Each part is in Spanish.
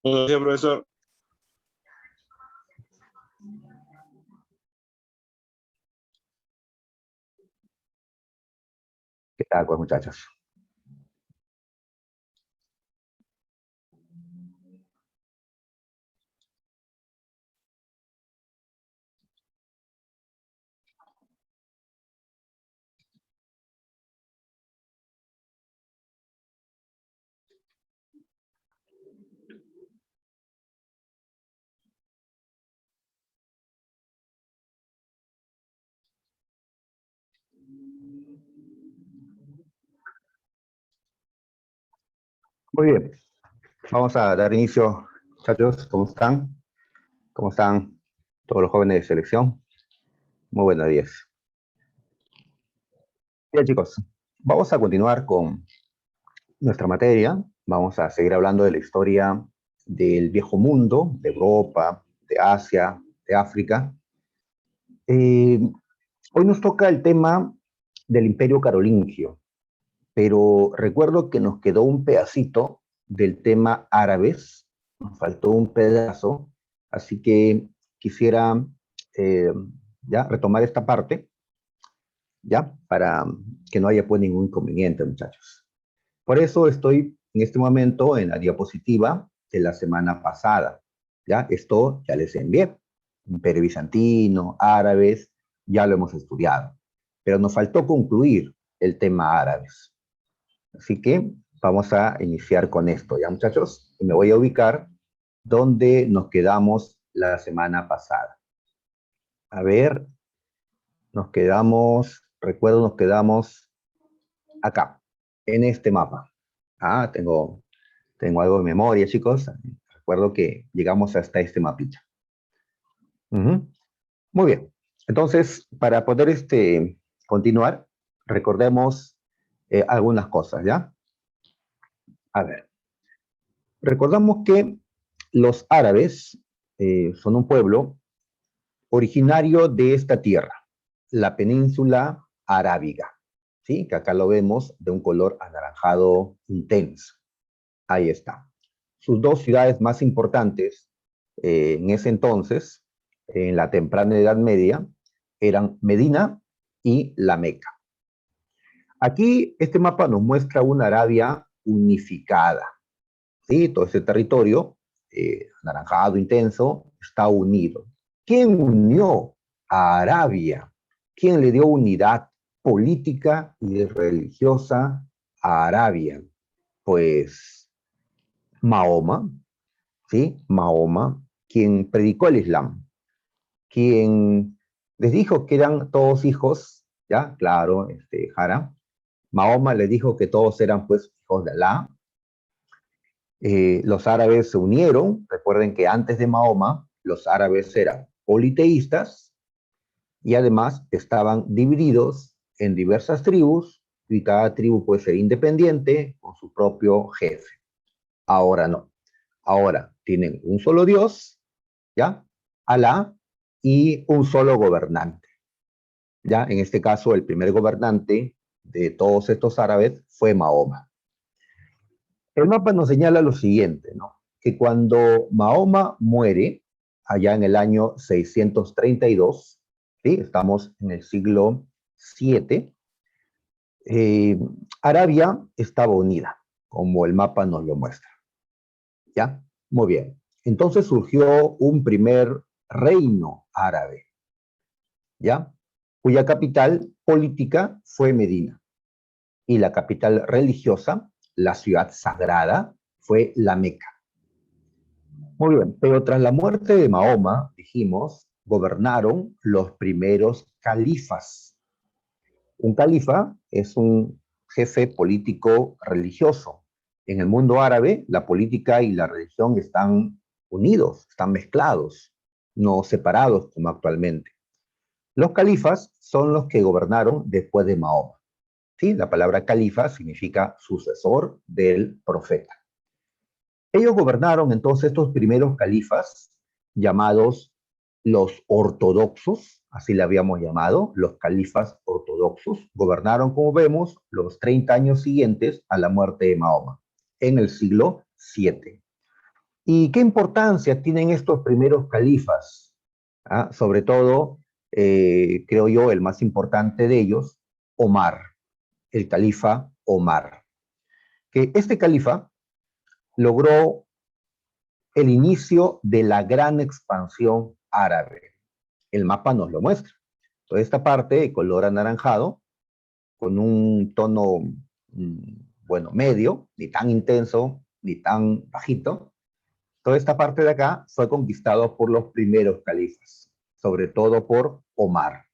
Gracias, profesor. ¿Qué tal, pues, muchachos? Muy bien, vamos a dar inicio, muchachos. ¿Cómo están? ¿Cómo están todos los jóvenes de selección? Muy buenos días. Bien, chicos, vamos a continuar con nuestra materia. Vamos a seguir hablando de la historia del viejo mundo, de Europa, de Asia, de África. Hoy nos toca el tema del Imperio Carolingio, pero recuerdo que nos quedó un pedacito del tema árabes, nos faltó un pedazo, así que quisiera eh, ya retomar esta parte, ya, para que no haya pues ningún inconveniente, muchachos. Por eso estoy en este momento en la diapositiva de la semana pasada, ya, esto ya les envié, Imperio Bizantino, árabes, ya lo hemos estudiado, pero nos faltó concluir el tema árabes. Así que vamos a iniciar con esto, ¿ya, muchachos? Me voy a ubicar donde nos quedamos la semana pasada. A ver, nos quedamos acá, en este mapa. Tengo algo de memoria, chicos. Recuerdo que llegamos hasta este mapita. Muy bien. Entonces, para poder continuar, recordemos algunas cosas, ¿ya? A ver, recordamos que los árabes son un pueblo originario de esta tierra, la península arábiga, ¿sí? Que acá lo vemos de un color anaranjado intenso. Ahí está. Sus dos ciudades más importantes en ese entonces, en la temprana Edad Media, eran Medina y la Meca. Aquí este mapa nos muestra una Arabia unificada, ¿sí? Todo ese territorio, anaranjado, intenso, está unido. ¿Quién unió a Arabia? ¿Quién le dio unidad política y religiosa a Arabia? Pues Mahoma, ¿sí? Mahoma, quien predicó el Islam, quien les dijo que eran todos hijos, ¿ya? Claro, Jara. Mahoma les dijo que todos eran, pues, hijos de Alá. Los árabes se unieron. Recuerden que antes de Mahoma, los árabes eran politeístas y además estaban divididos en diversas tribus y cada tribu puede ser independiente con su propio jefe. Ahora no. Ahora tienen un solo Dios, ¿ya? Alá, y un solo gobernante. ¿Ya? En este caso, el primer gobernante de todos estos árabes fue Mahoma. El mapa nos señala lo siguiente, ¿no? Que cuando Mahoma muere, allá en el año 632, ¿sí? Estamos en el siglo 7, Arabia estaba unida, como el mapa nos lo muestra. ¿Ya? Muy bien. Entonces surgió un primer reino árabe, ¿ya? Cuya capital política fue Medina. Y la capital religiosa, la ciudad sagrada, fue la Meca. Muy bien, pero tras la muerte de Mahoma, dijimos, gobernaron los primeros califas. Un califa es un jefe político religioso. En el mundo árabe, la política y la religión están unidos, están mezclados, no separados como actualmente. Los califas son los que gobernaron después de Mahoma. ¿Sí? La palabra califa significa sucesor del profeta. Ellos gobernaron entonces estos primeros califas, llamados los ortodoxos, así le habíamos llamado, los califas ortodoxos, gobernaron, como vemos, los 30 años siguientes a la muerte de Mahoma, en el siglo 7. ¿Y qué importancia tienen estos primeros califas? ¿Ah? Sobre todo, creo yo, el más importante de ellos, Omar, el califa Omar. Que este califa logró el inicio de la gran expansión árabe. El mapa nos lo muestra. Toda esta parte de color anaranjado, con un tono, bueno, medio, ni tan intenso, ni tan bajito. Toda esta parte de acá fue conquistado por los primeros califas, sobre todo por Omar.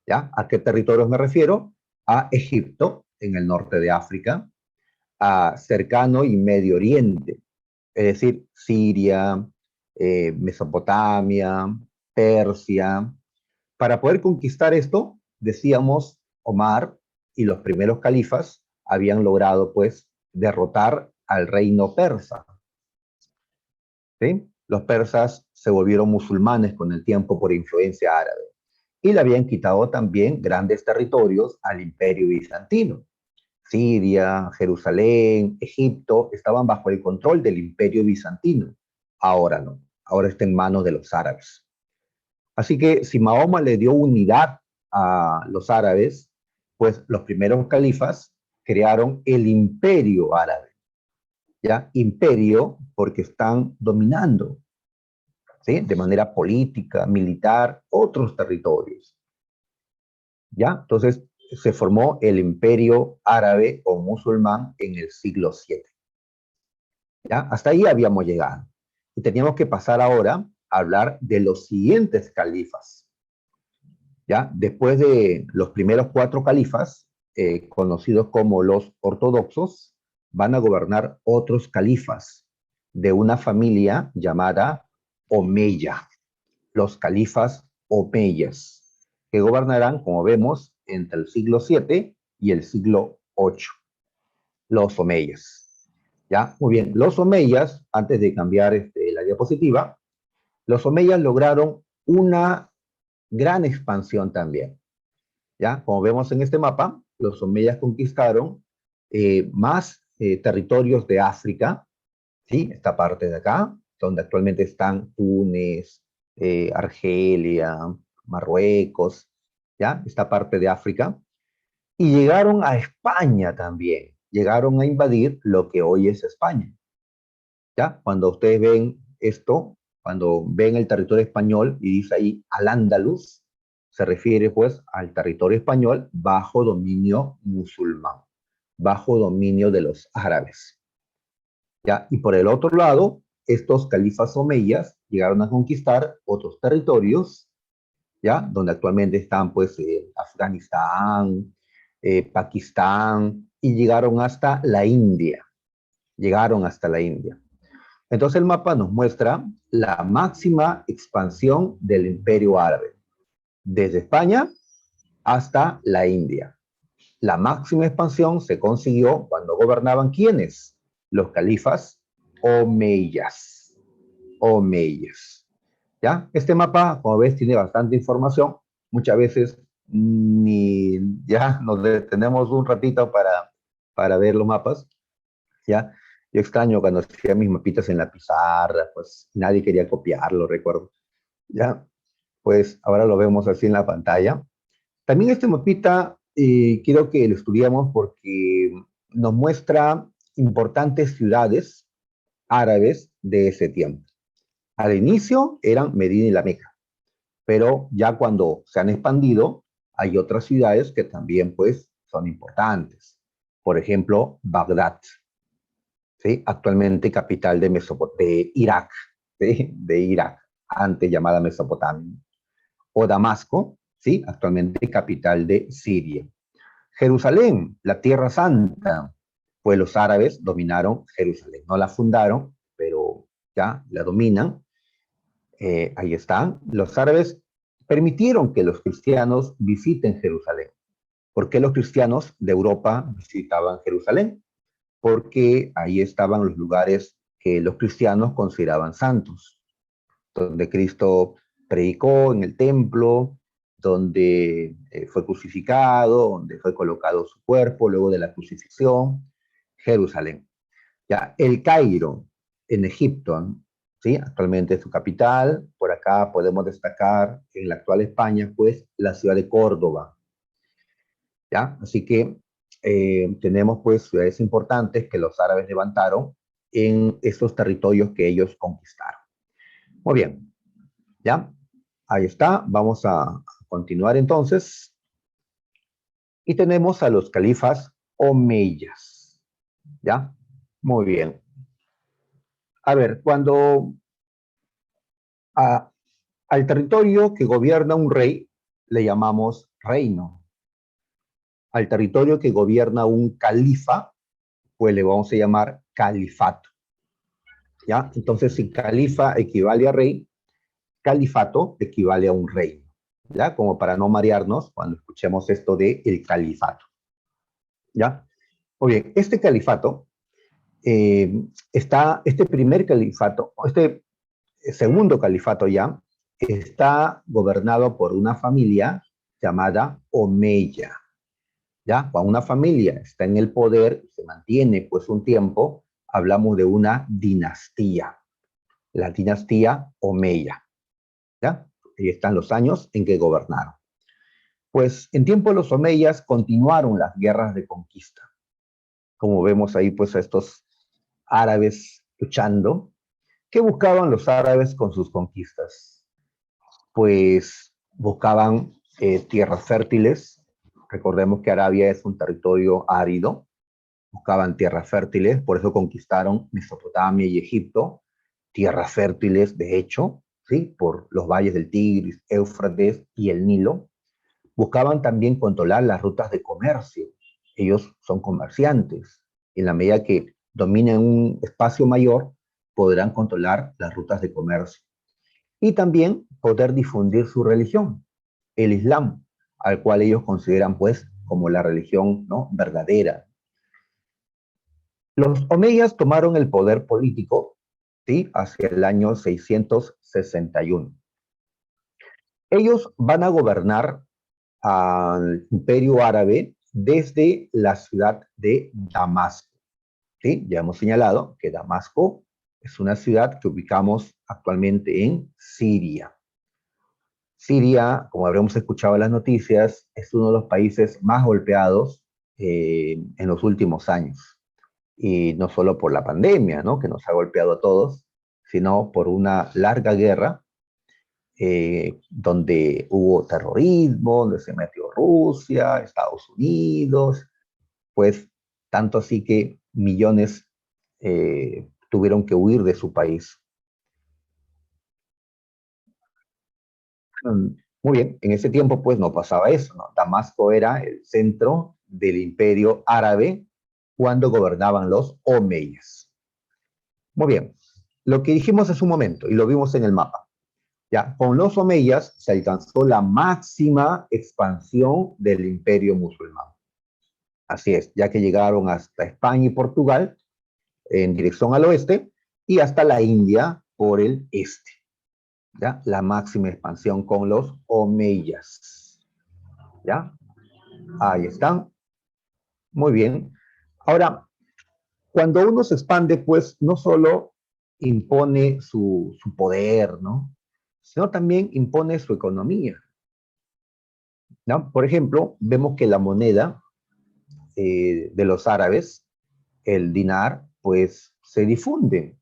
¿Ya? ¿A qué territorios me refiero? A Egipto, en el norte de África, a Cercano y Medio Oriente, es decir, Siria, Mesopotamia, Persia. Para poder conquistar esto, decíamos, Omar y los primeros califas habían logrado, pues, derrotar al reino persa. ¿Sí? Los persas se volvieron musulmanes con el tiempo por influencia árabe y le habían quitado también grandes territorios al imperio bizantino. Siria, Jerusalén, Egipto estaban bajo el control del imperio bizantino. Ahora no, ahora está en manos de los árabes. Así que si Mahoma le dio unidad a los árabes, pues los primeros califas crearon el imperio árabe. ¿Ya? Imperio porque están dominando, ¿sí? De manera política, militar, otros territorios. ¿Ya? Entonces se formó el imperio árabe o musulmán en el siglo VII. ¿Ya? Hasta ahí habíamos llegado. Y teníamos que pasar ahora a hablar de los siguientes califas. ¿Ya? Después de los primeros 4 califas, conocidos como los ortodoxos, van a gobernar otros califas de una familia llamada Omeya, los califas omeyas, que gobernarán, como vemos, entre el siglo VII y el siglo VIII, los omeyas. ¿Ya? Muy bien, los omeyas, antes de cambiar la diapositiva, los omeyas lograron una gran expansión también. ¿Ya? Como vemos en este mapa, los omeyas conquistaron más territorios de África, ¿sí? Esta parte de acá, donde actualmente están Túnez, Argelia, Marruecos, ¿ya? Esta parte de África. Y llegaron a España también, llegaron a invadir lo que hoy es España, ¿ya? Cuando ustedes ven esto, cuando ven el territorio español y dice ahí Al-Ándalus, se refiere pues al territorio español bajo dominio musulmán, bajo dominio de los árabes. ¿Ya? Y por el otro lado, estos califas omeyas llegaron a conquistar otros territorios, ¿ya? Donde actualmente están pues Afganistán, Pakistán, y llegaron hasta la India, llegaron hasta la India. Entonces el mapa nos muestra la máxima expansión del imperio árabe, desde España hasta la India. La máxima expansión se consiguió cuando gobernaban ¿quiénes? Los califas omeyas. Omeyas. ¿Ya? Este mapa, como ves, tiene bastante información. Muchas veces ni ya nos detenemos un ratito para ver los mapas. ¿Ya? Yo extraño cuando hacía mis mapitas en la pizarra, pues nadie quería copiarlo, recuerdo. ¿Ya? Pues ahora lo vemos así en la pantalla. También este mapita quiero que lo estudiemos porque nos muestra importantes ciudades árabes de ese tiempo. Al inicio eran Medina y la Meca, pero ya cuando se han expandido, hay otras ciudades que también pues son importantes. Por ejemplo, Bagdad, ¿sí? Actualmente capital de Irak, ¿sí? De Irak, antes llamada Mesopotamia. O Damasco, ¿sí? Actualmente capital de Siria. Jerusalén, la Tierra Santa, pues los árabes dominaron Jerusalén. No la fundaron, pero ya la dominan. Ahí están. Los árabes permitieron que los cristianos visiten Jerusalén. ¿Por qué los cristianos de Europa visitaban Jerusalén? Porque ahí estaban los lugares que los cristianos consideraban santos, donde Cristo predicó en el templo, donde fue crucificado, donde fue colocado su cuerpo luego de la crucifixión, Jerusalén. Ya, el Cairo. en Egipto, ¿no? ¿Sí? Actualmente es su capital. Por acá podemos destacar en la actual España, pues, la ciudad de Córdoba, ¿ya? Así que tenemos, pues, ciudades importantes que los árabes levantaron en esos territorios que ellos conquistaron. Muy bien, ¿ya? Ahí está. Vamos a continuar entonces. Y tenemos a los califas omeyas, ¿ya? Muy bien. A ver, cuando a, al territorio que gobierna un rey le llamamos reino. Al territorio que gobierna un califa, pues le vamos a llamar califato, ¿ya? Entonces, si califa equivale a rey, califato equivale a un reino, ¿ya? Como para no marearnos cuando escuchemos esto de el califato, ¿ya? Muy bien, este califato este primer califato, este segundo califato ya, está gobernado por una familia llamada Omeya, ¿ya? Cuando una familia está en el poder, se mantiene pues un tiempo, hablamos de una dinastía, la dinastía Omeya, ¿ya? Ahí están los años en que gobernaron. Pues en tiempo de los Omeyas continuaron las guerras de conquista, como vemos ahí pues a estos árabes luchando. ¿Qué buscaban los árabes con sus conquistas? Pues buscaban tierras fértiles. Recordemos que Arabia es un territorio árido. Buscaban tierras fértiles, por eso conquistaron Mesopotamia y Egipto. Tierras fértiles, de hecho, ¿sí? Por los valles del Tigris, Éufrates y el Nilo. Buscaban también controlar las rutas de comercio. Ellos son comerciantes. En la medida que dominen un espacio mayor, podrán controlar las rutas de comercio. Y también poder difundir su religión, el Islam, al cual ellos consideran pues como la religión, ¿no?, verdadera. Los omeyas tomaron el poder político, ¿sí?, hacia el año 661. Ellos van a gobernar al imperio árabe desde la ciudad de Damasco, ¿sí? Ya hemos señalado que Damasco es una ciudad que ubicamos actualmente en Siria. Siria, como habremos escuchado en las noticias, es uno de los países más golpeados en los últimos años. Y no solo por la pandemia, ¿no?, que nos ha golpeado a todos, sino por una larga guerra donde hubo terrorismo, donde se metió Rusia, Estados Unidos, pues tanto así que millones tuvieron que huir de su país. Muy bien, en ese tiempo pues no pasaba eso, ¿no? Damasco era el centro del imperio árabe cuando gobernaban los omeyas. Muy bien, lo que dijimos hace un momento y lo vimos en el mapa. Ya, con los omeyas se alcanzó la máxima expansión del imperio musulmán. Así es, ya que llegaron hasta España y Portugal en dirección al oeste y hasta la India por el este. ¿Ya? La máxima expansión con los omeyas. ¿Ya? Ahí están. Muy bien. Ahora, cuando uno se expande, pues no solo impone su poder, ¿no?, sino también impone su economía, ¿no? Por ejemplo, vemos que la moneda de los árabes, el dinar, pues se difunde.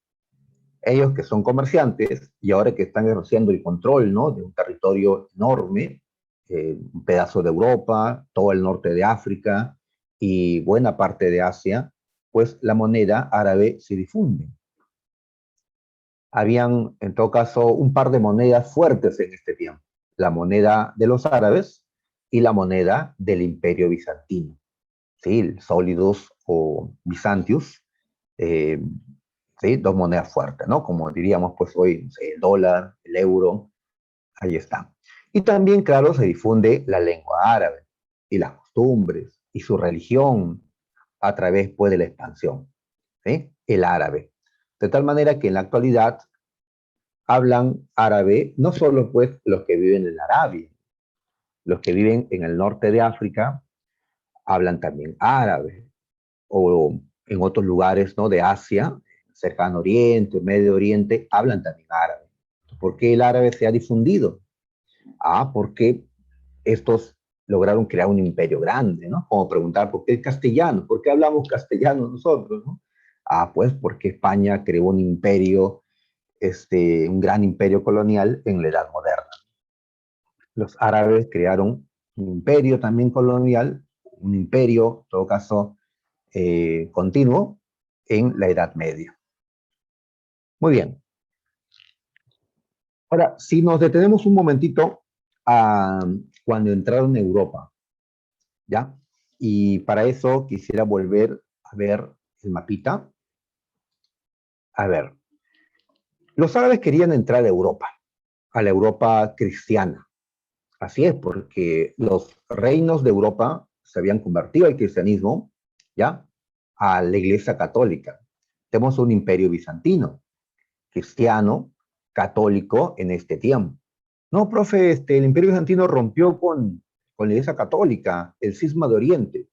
Ellos que son comerciantes y ahora que están ejerciendo el control, ¿no?, de un territorio enorme, un pedazo de Europa, todo el norte de África y buena parte de Asia, pues la moneda árabe se difunde. Habían, en todo caso, un par de monedas fuertes en este tiempo. La moneda de los árabes y la moneda del Imperio Bizantino. ¿Sí? El Solidus o Byzantius, eh, ¿sí?, dos monedas fuertes, ¿no? Como diríamos pues hoy, no sé, el dólar, el euro, ahí está. Y también, claro, se difunde la lengua árabe y las costumbres y su religión a través pues de la expansión, ¿sí?, el árabe. De tal manera que en la actualidad hablan árabe no solo pues los que viven en Arabia, los que viven en el norte de África hablan también árabe, o en otros lugares, ¿no?, de Asia, Cercano Oriente, Medio Oriente, hablan también árabe. ¿Por qué el árabe se ha difundido? Porque estos lograron crear un imperio grande, ¿no? Como preguntar, ¿por qué el castellano? ¿Por qué hablamos castellano nosotros, no? Pues porque España creó un imperio, un gran imperio colonial en la Edad Moderna. Los árabes crearon un imperio también colonial, un imperio, en todo caso, continuo, en la Edad Media. Muy bien. Ahora, si nos detenemos un momentito a cuando entraron en Europa, ¿ya? Y para eso quisiera volver a ver el mapita. A ver, los árabes querían entrar a Europa, a la Europa cristiana. Así es, porque los reinos de Europa se habían convertido al cristianismo, ¿ya? A la Iglesia Católica. Tenemos un imperio bizantino, cristiano, católico en este tiempo. No, profe, el imperio bizantino rompió con la Iglesia Católica, el cisma de Oriente.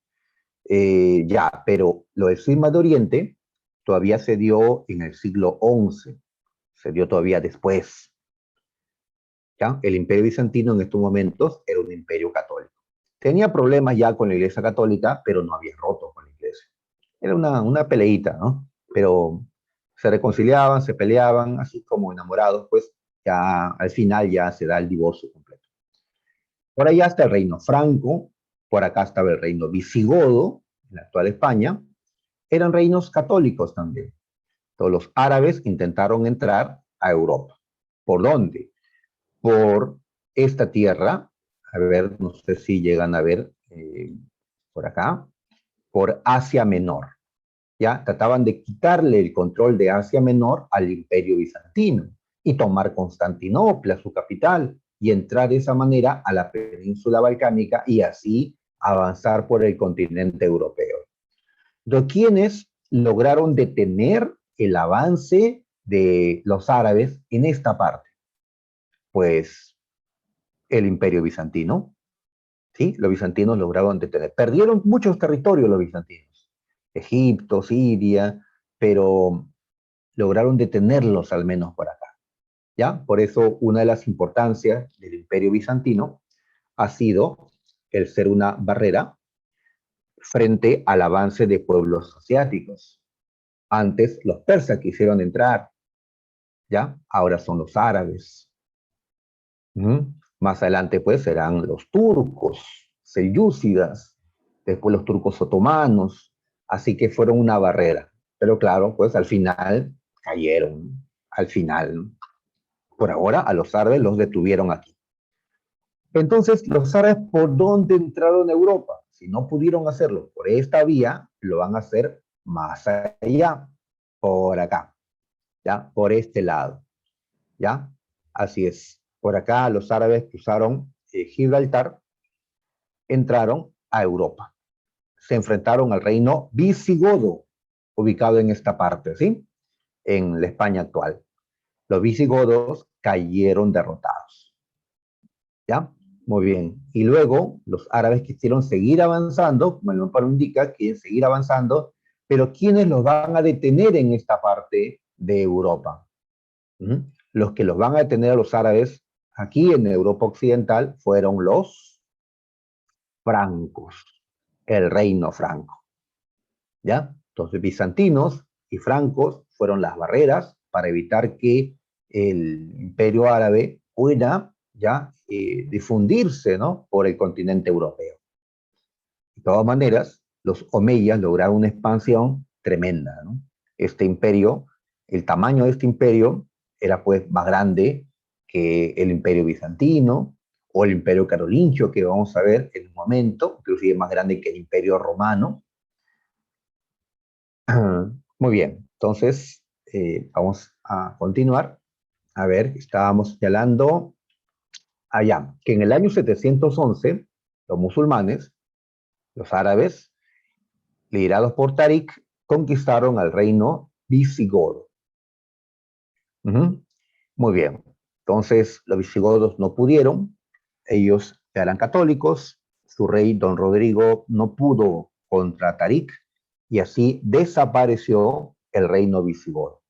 Ya, pero lo del cisma de Oriente todavía se dio en el siglo XI, se dio todavía después. ¿Ya? El imperio bizantino en estos momentos era un imperio católico. Tenía problemas ya con la iglesia católica, pero no había roto con la iglesia. Era una peleita, ¿no? Pero se reconciliaban, se peleaban, así como enamorados, pues ya al final ya se da el divorcio completo. Por allá está el reino franco, por acá estaba el reino visigodo, en la actual España, eran reinos católicos también. Todos los árabes intentaron entrar a Europa. ¿Por dónde? Por esta tierra, a ver, no sé si llegan a ver por acá, por Asia Menor. Ya trataban de quitarle el control de Asia Menor al Imperio Bizantino y tomar Constantinopla, su capital, y entrar de esa manera a la península balcánica y así avanzar por el continente europeo. Entonces, ¿quiénes lograron detener el avance de los árabes en esta parte? Pues el Imperio Bizantino, ¿sí? Los bizantinos lograron detener. Perdieron muchos territorios los bizantinos, Egipto, Siria, pero lograron detenerlos al menos por acá, ¿ya? Por eso una de las importancias del Imperio Bizantino ha sido el ser una barrera frente al avance de pueblos asiáticos. Antes los persas quisieron entrar, ¿ya? Ahora son los árabes. Más adelante, pues, serán los turcos, selyúcidas, después los turcos otomanos, así que fueron una barrera. Pero claro, pues al final cayeron, al final. Por ahora, a los árabes los detuvieron aquí. Entonces, los árabes, ¿por dónde entraron a Europa? Si no pudieron hacerlo por esta vía, lo van a hacer más allá, por acá, ¿ya? Por este lado, ¿ya? Así es. Por acá los árabes cruzaron Gibraltar, entraron a Europa. Se enfrentaron al reino visigodo, ubicado en esta parte, ¿sí? En la España actual. Los visigodos cayeron derrotados. ¿Ya? Muy bien. Y luego los árabes quisieron seguir avanzando, como el mapa lo indica, quieren seguir avanzando, pero ¿quiénes los van a detener en esta parte de Europa? Los que los van a detener a los árabes aquí en Europa Occidental fueron los francos, el reino franco, ¿ya? Entonces, bizantinos y francos fueron las barreras para evitar que el imperio árabe pueda ya difundirse, ¿no? Por el continente europeo. De todas maneras, los omeyas lograron una expansión tremenda, ¿no? Este imperio, el tamaño de este imperio era pues más grande que el imperio bizantino o el imperio carolingio, que vamos a ver en un momento, inclusive más grande que el imperio romano. Muy bien, entonces vamos a continuar. A ver, estábamos señalando allá, que en el año 711 los musulmanes, los árabes, liderados por Tarik, conquistaron al reino visigodo. Muy bien. Entonces, los visigodos no pudieron, ellos eran católicos, su rey, don Rodrigo, no pudo contra Tarik, y así desapareció el reino visigodo.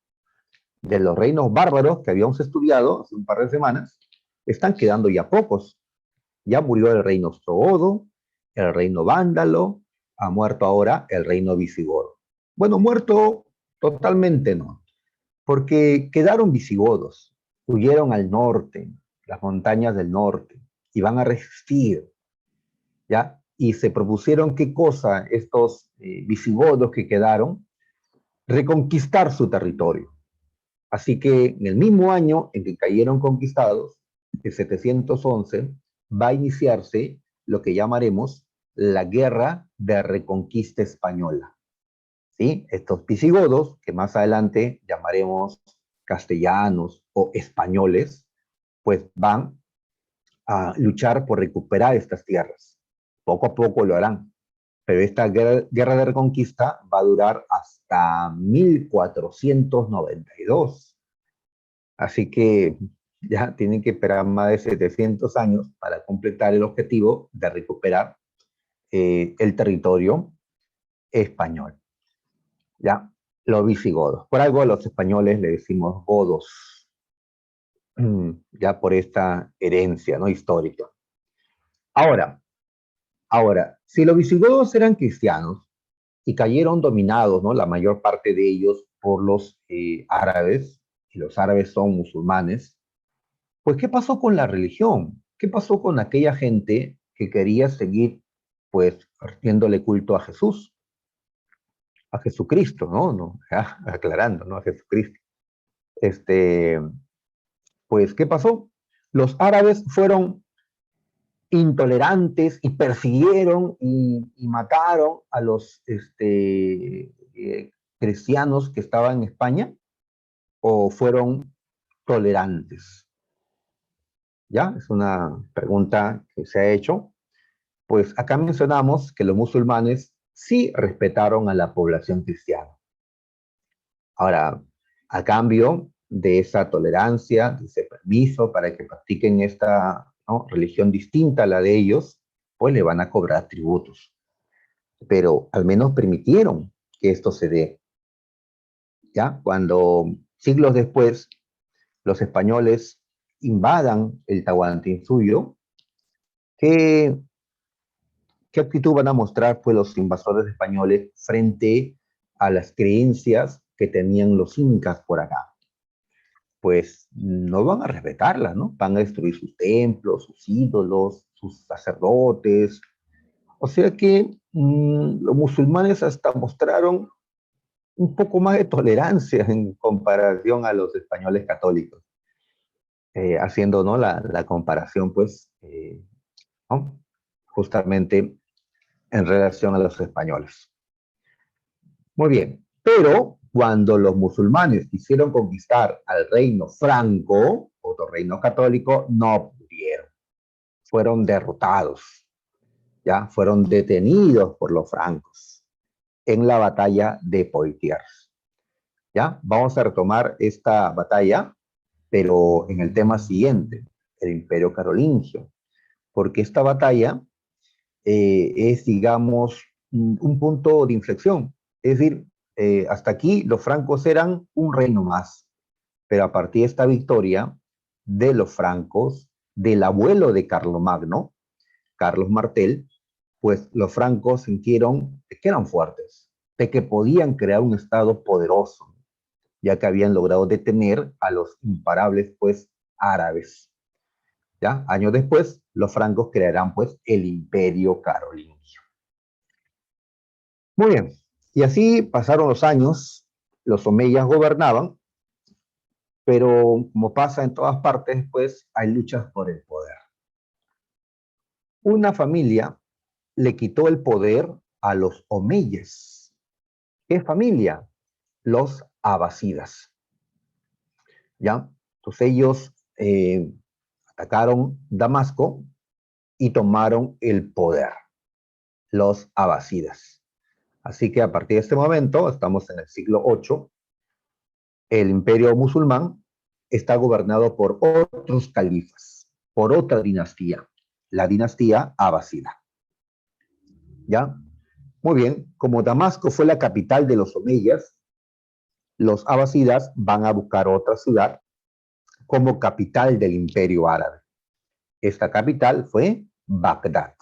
de los reinos bárbaros que habíamos estudiado hace un par de semanas, están quedando ya pocos. Ya murió el reino ostrogodo, el reino vándalo, ha muerto ahora el reino visigodo. Bueno, muerto totalmente no, porque quedaron visigodos, huyeron al norte, las montañas del norte, y van a resistir, ¿ya? Y se propusieron qué cosa estos visigodos que quedaron, reconquistar su territorio. Así que en el mismo año en que cayeron conquistados, en 711, va a iniciarse lo que llamaremos la Guerra de Reconquista Española. ¿Sí? Estos visigodos, que más adelante llamaremos castellanos o españoles, pues van a luchar por recuperar estas tierras. Poco a poco lo harán, pero esta guerra de reconquista va a durar hasta 1492. Así que ya tienen que esperar más de 700 años para completar el objetivo de recuperar el territorio español. Ya, los visigodos. Por algo a los españoles le decimos godos, ya por esta herencia, ¿no?, histórica. Ahora, si los visigodos eran cristianos y cayeron dominados, ¿no?, la mayor parte de ellos por los árabes, y los árabes son musulmanes, pues ¿qué pasó con la religión? ¿Qué pasó con aquella gente que quería seguir, pues, haciéndole culto a Jesús, a Jesucristo, ¿no? No, ya, aclarando, ¿no? A Jesucristo. Este, pues, ¿qué pasó? Los árabes fueron intolerantes y persiguieron y mataron a los cristianos que estaban en España, o fueron tolerantes. ¿Ya? Es una pregunta que se ha hecho. Pues acá mencionamos que los musulmanes sí respetaron a la población cristiana. Ahora, a cambio de esa tolerancia, de ese permiso para que practiquen esta, ¿no?, religión distinta a la de ellos, pues le van a cobrar tributos. Pero al menos permitieron que esto se dé. ¿Ya? Cuando siglos después los españoles invadan el Tahuantinsuyo, ¿qué actitud van a mostrar, pues, los invasores españoles frente a las creencias que tenían los incas por acá? Pues no van a respetarlas, ¿no? Van a destruir sus templos, sus ídolos, sus sacerdotes. O sea que los musulmanes hasta mostraron un poco más de tolerancia en comparación a los españoles católicos, haciendo, ¿no?, la comparación, pues, ¿no?, justamente en relación a los españoles. Muy bien, pero cuando los musulmanes quisieron conquistar al reino franco, otro reino católico, no pudieron. Fueron derrotados, ya fueron detenidos por los francos en la batalla de Poitiers. Ya vamos a retomar esta batalla, pero en el tema siguiente, el Imperio Carolingio, porque esta batalla es, digamos, un punto de inflexión. Es decir, hasta aquí los francos eran un reino más, pero a partir de esta victoria de los francos, del abuelo de Carlomagno, Carlos Martel, pues los francos sintieron que eran fuertes, de que podían crear un estado poderoso, ya que habían logrado detener a los imparables, pues, árabes. ¿Ya? Años después, los francos crearán, pues, el Imperio Carolingio. Muy bien, y así pasaron los años, los omeyas gobernaban, pero como pasa en todas partes, pues hay luchas por el poder. Una familia le quitó el poder a los omeyas. ¿Qué familia? Los abasidas. ¿Ya? Entonces ellos atacaron Damasco y tomaron el poder, los abasidas. Así que a partir de este momento, estamos en el siglo VIII, el imperio musulmán está gobernado por otros califas, por otra dinastía, la dinastía abasida. ¿Ya? Muy bien, como Damasco fue la capital de los omeyas, los abasidas van a buscar otra ciudad como capital del imperio árabe. Esta capital fue Bagdad,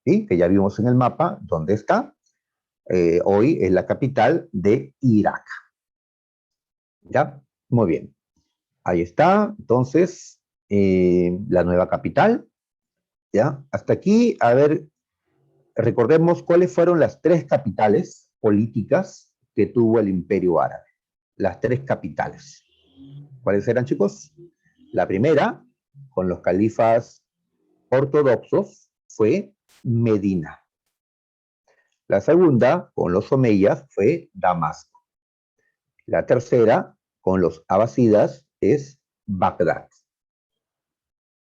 ¿sí? Que ya vimos en el mapa dónde está. Hoy es la capital de Irak. ¿Ya? Muy bien. Ahí está, entonces, la nueva capital. ¿Ya? Hasta aquí, a ver, recordemos cuáles fueron las tres capitales políticas que tuvo el imperio árabe. Las tres capitales. ¿Cuáles eran, chicos? La primera, con los califas ortodoxos, fue Medina. La segunda, con los omeyas, fue Damasco. La tercera, con los abasidas, es Bagdad.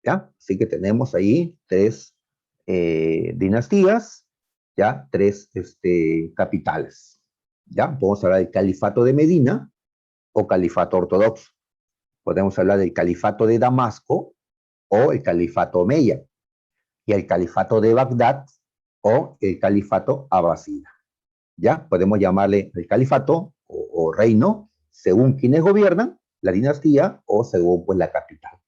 ¿Ya? Así que tenemos ahí tres dinastías, ¿ya? Tres capitales. ¿Ya? Podemos hablar del califato de Medina o califato ortodoxo. Podemos hablar del califato de Damasco o el califato omeya. Y el califato de Bagdad o el califato abasida. ¿Ya? Podemos llamarle el califato o reino según quienes gobiernan, la dinastía o según pues, la capital.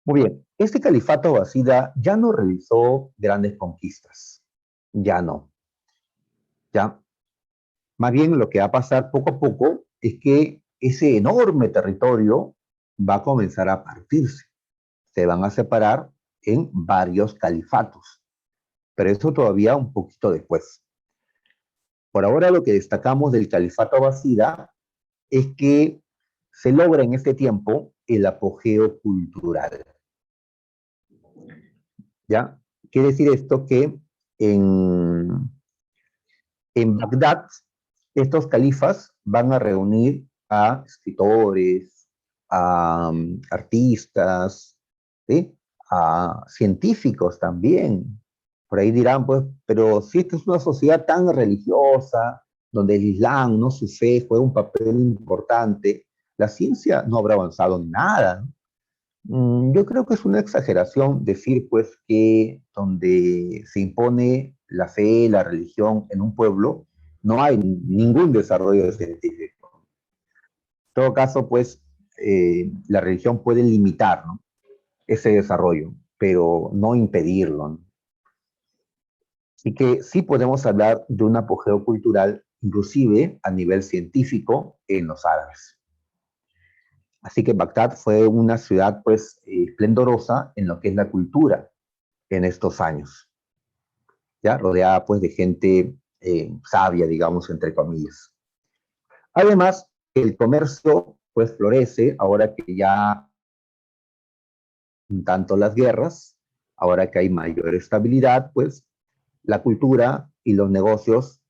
Muy bien, este califato abasida ya no realizó grandes conquistas. Ya no. Ya. Más bien lo que va a pasar poco a poco es que ese enorme territorio va a comenzar a partirse. Se van a separar en varios califatos. Pero eso todavía un poquito después. Por ahora lo que destacamos del califato abasida es que se logra en este tiempo el apogeo cultural. ¿Ya? Quiere decir esto que en, en Bagdad estos califas van a reunir a escritores, a artistas, ¿sí? A científicos también. Por ahí dirán, pues, pero si esta es una sociedad tan religiosa, donde el Islam, ¿no? Su fe juega un papel importante, la ciencia no habrá avanzado en nada, ¿no? Yo creo que es una exageración decir, pues, que donde se impone la fe, la religión en un pueblo, no hay ningún desarrollo científico. En todo caso, pues, la religión puede limitar, ¿no? Ese desarrollo, pero no impedirlo, ¿no? Así que sí podemos hablar de un apogeo cultural, inclusive a nivel científico, en los árabes. Así que Bagdad fue una ciudad, pues, esplendorosa en lo que es la cultura en estos años, ya rodeada, pues, de gente sabia, digamos, entre comillas. Además, el comercio, pues, florece ahora que ya tanto las guerras, ahora que hay mayor estabilidad, pues, la cultura y los negocios,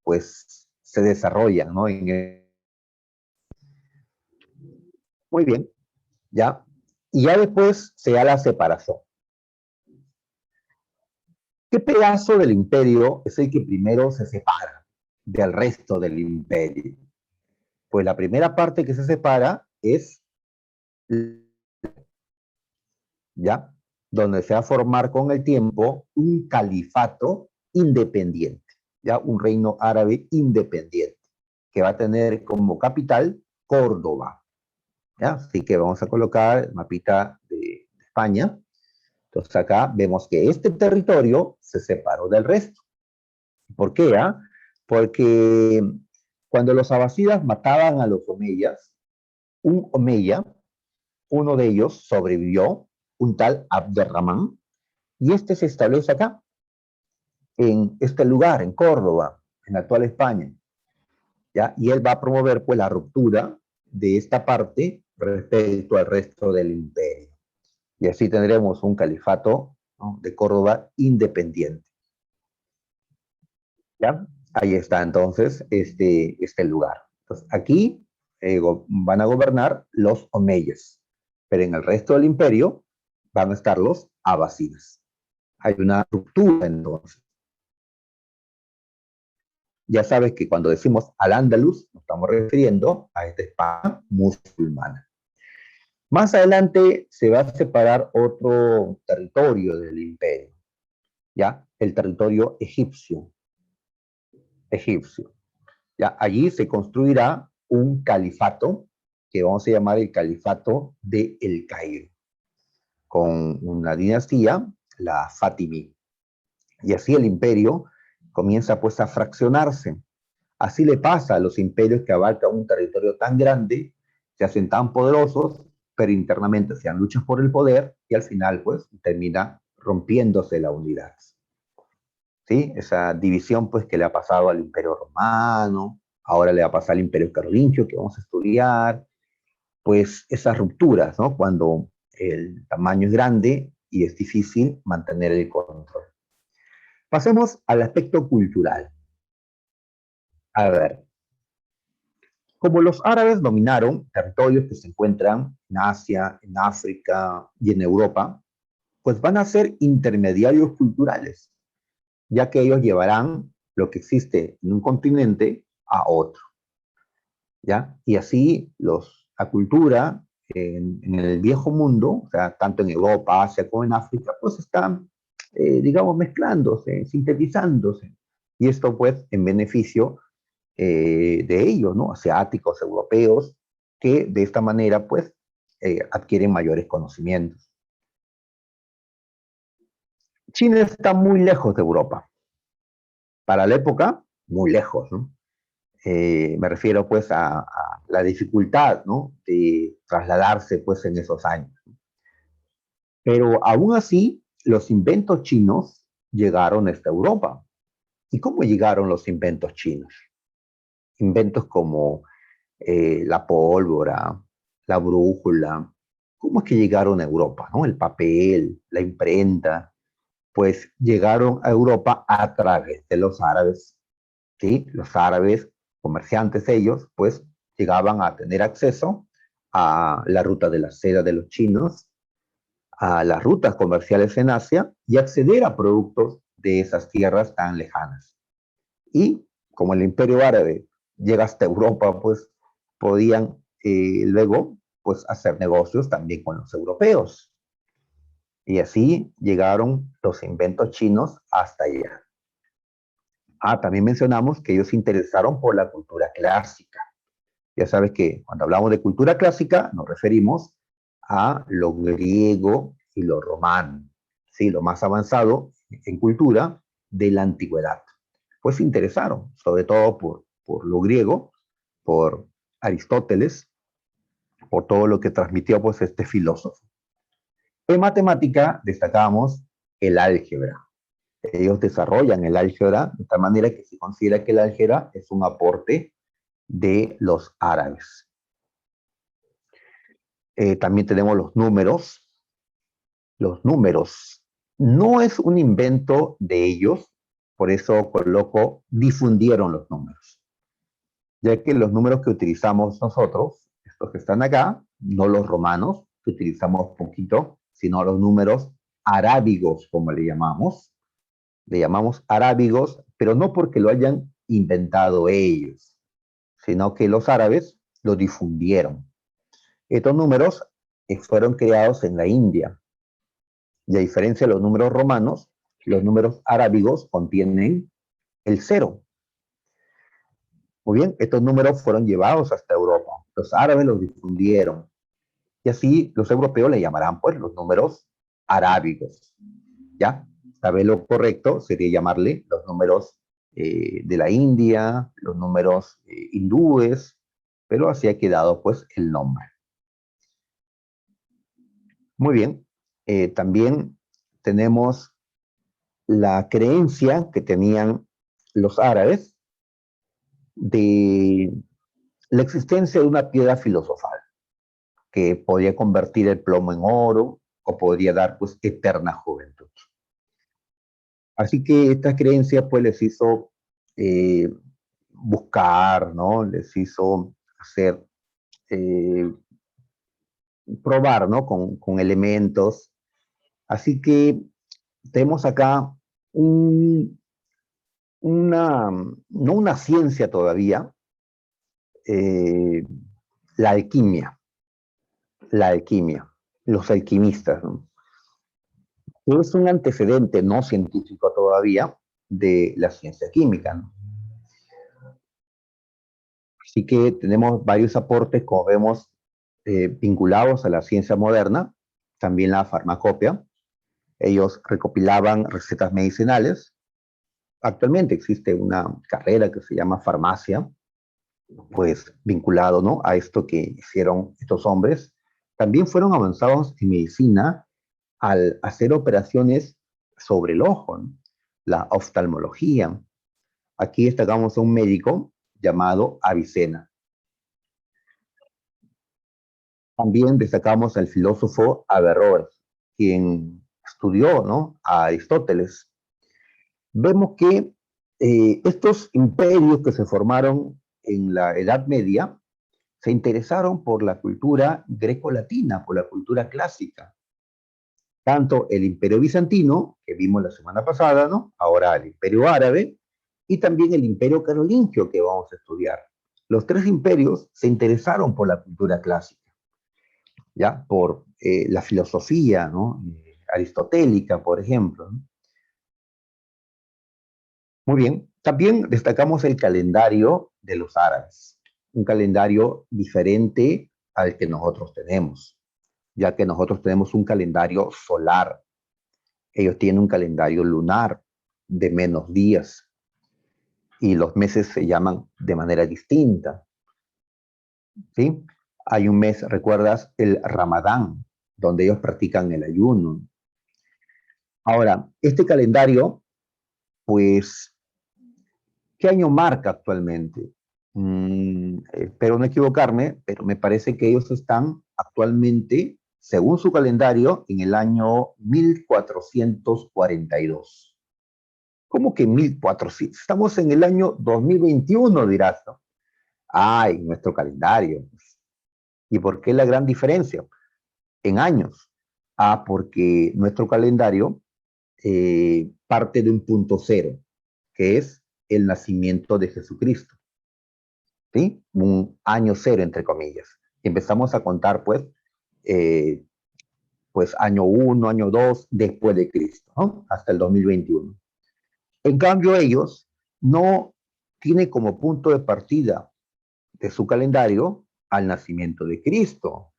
pues, se desarrollan, ¿no? Muy bien, ya. Y ya después se da la separación. ¿Qué pedazo del imperio es el que primero se separa del resto del imperio? Pues la primera parte que se separa es, ¿ya? Donde se va a formar con el tiempo un califato independiente, ¿ya? Un reino árabe independiente, que va a tener como capital Córdoba, ¿ya? Así que vamos a colocar el mapita de España. Entonces acá vemos que este territorio se separó del resto. ¿Por qué? Porque cuando los abasidas mataban a los omeyas, un omeya, uno de ellos sobrevivió, un tal Abderramán, y este se establece acá, en este lugar, en Córdoba, en la actual España, ¿ya? Y él va a promover, pues, la ruptura de esta parte respecto al resto del imperio. Y así tendremos un califato, ¿no? De Córdoba independiente, ¿ya? Ahí está entonces este lugar. Entonces, aquí van a gobernar los omeyas, pero en el resto del imperio van a estar los abasidas. Hay una ruptura entonces. Ya sabes que cuando decimos al-Ándalus, nos estamos refiriendo a esta España musulmana. Más adelante se va a separar otro territorio del imperio, ¿ya? El territorio egipcio. ¿ya? Allí se construirá un califato que vamos a llamar el califato de El Cairo, con una dinastía, la Fatimí. Y así el imperio comienza pues a fraccionarse. Así le pasa a los imperios que abarcan un territorio tan grande, se hacen tan poderosos, pero internamente se dan luchas por el poder y al final pues termina rompiéndose la unidad. ¿Sí? Esa división pues que le ha pasado al imperio romano, ahora le va a pasar al imperio carolingio que vamos a estudiar, pues esas rupturas, ¿no? Cuando el tamaño es grande y es difícil mantener el control. Pasemos al aspecto cultural. A ver, como los árabes dominaron territorios que se encuentran en Asia, en África y en Europa, pues van a ser intermediarios culturales, ya que ellos llevarán lo que existe en un continente a otro, ¿ya? Y así la cultura en el viejo mundo, o sea, tanto en Europa, Asia como en África, pues están, digamos, mezclándose, sintetizándose. Y esto pues en beneficio de ellos, ¿no? Asiáticos, europeos, que de esta manera, pues, adquieren mayores conocimientos. China está muy lejos de Europa. Para la época, muy lejos, ¿no? Me refiero, pues, a la dificultad, ¿no? De trasladarse, pues, en esos años. Pero aún así, los inventos chinos llegaron hasta Europa. ¿Y cómo llegaron los inventos chinos? Inventos como la pólvora, la brújula. ¿Cómo es que llegaron a Europa? ¿No? El papel, la imprenta, pues llegaron a Europa a través de los árabes. ¿Sí? Los árabes, comerciantes ellos, pues llegaban a tener acceso a la ruta de la seda de los chinos, a las rutas comerciales en Asia y acceder a productos de esas tierras tan lejanas. Y como el imperio árabe llega hasta Europa, pues podían luego pues hacer negocios también con los europeos. Y así llegaron los inventos chinos hasta allá. También mencionamos que ellos se interesaron por la cultura clásica. Ya sabes que cuando hablamos de cultura clásica nos referimos a lo griego y lo romano, ¿sí? Lo más avanzado en cultura de la antigüedad. Pues se interesaron, sobre todo por lo griego, por Aristóteles, por todo lo que transmitió pues este filósofo. En matemática destacamos el álgebra. Ellos desarrollan el álgebra de tal manera que se considera que el álgebra es un aporte de los árabes. También tenemos los números. Los números no es un invento de ellos, por eso coloco difundieron los números, ya que los números que utilizamos nosotros, estos que están acá, no los romanos, que utilizamos poquito, sino los números arábigos, como le llamamos arábigos, pero no porque lo hayan inventado ellos, sino que los árabes lo difundieron. Estos números fueron creados en la India, y a diferencia de los números romanos, los números arábigos contienen el cero. Muy bien, estos números fueron llevados hasta Europa. Los árabes los difundieron. Y así los europeos le llamarán pues los números arábigos. ¿Ya? Tal vez lo correcto sería llamarle los números de la India, los números hindúes, pero así ha quedado pues el nombre. Muy bien. También tenemos la creencia que tenían los árabes de la existencia de una piedra filosofal que podía convertir el plomo en oro o podría dar pues eterna juventud. Así que esta creencia pues les hizo eh, buscar, ¿no? Les hizo hacer, eh, probar, ¿no? Con elementos. Así que tenemos acá un, no una ciencia todavía, eh, la alquimia, la alquimia, los alquimistas, ¿no? Es un antecedente no científico todavía de la ciencia química, ¿no? Así que tenemos varios aportes, como vemos, vinculados a la ciencia moderna, también la farmacopea. Ellos recopilaban recetas medicinales. Actualmente existe una carrera que se llama farmacia, pues vinculado, ¿no?, a esto que hicieron estos hombres. También fueron avanzados en medicina al hacer operaciones sobre el ojo, ¿no?, la oftalmología. Aquí destacamos a un médico llamado Avicena. También destacamos al filósofo Averroes, quien estudió, ¿no?, a Aristóteles. Vemos que estos imperios que se formaron en la Edad Media se interesaron por la cultura greco-latina, por la cultura clásica. Tanto el Imperio Bizantino, que vimos la semana pasada, ¿no?, ahora el Imperio Árabe, y también el Imperio Carolingio, que vamos a estudiar. Los tres imperios se interesaron por la cultura clásica, ¿ya? Por la filosofía, ¿no?, aristotélica, por ejemplo, ¿no? Muy bien. También destacamos el calendario de los árabes, un calendario diferente al que nosotros tenemos, ya que nosotros tenemos un calendario solar. Ellos tienen un calendario lunar de menos días y los meses se llaman de manera distinta, ¿sí? Hay un mes, ¿recuerdas? El Ramadán, donde ellos practican el ayuno. Ahora, este calendario, pues, ¿qué año marca actualmente? Espero no equivocarme, pero me parece que ellos están actualmente, según su calendario, en el año 1442. ¿Cómo que 1400? Estamos en el año 2021, dirás, ¿no? Ay, nuestro calendario. ¿Y por qué la gran diferencia? En años. Ah, porque nuestro calendario parte de un punto cero, que es el nacimiento de Jesucristo, ¿sí? Un año cero, entre comillas. Y empezamos a contar, eh, pues año 1, año 2, después de Cristo, ¿no?, hasta el 2021. En cambio, ellos no tienen como punto de partida de su calendario al nacimiento de Cristo,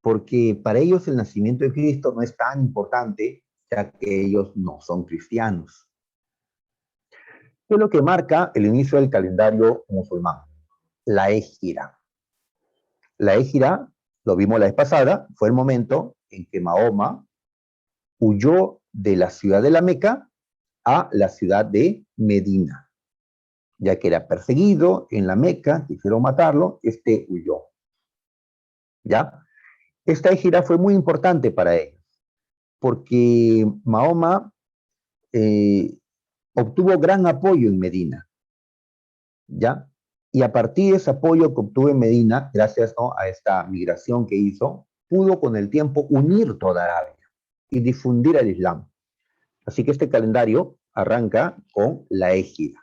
porque para ellos el nacimiento de Cristo no es tan importante, ya que ellos no son cristianos. ¿Qué es lo que marca el inicio del calendario musulmán? La égira. La égira, lo vimos la vez pasada, fue el momento en que Mahoma huyó de la ciudad de la Meca a la ciudad de Medina, ya que era perseguido en la Meca, quisieron matarlo, huyó, ¿ya? Esta égira fue muy importante para ellos, porque Mahoma obtuvo gran apoyo en Medina, ¿ya? Y a partir de ese apoyo que obtuvo en Medina, gracias, ¿no?, a esta migración que hizo, pudo con el tiempo unir toda Arabia y difundir el Islam. Así que este calendario arranca con la égira.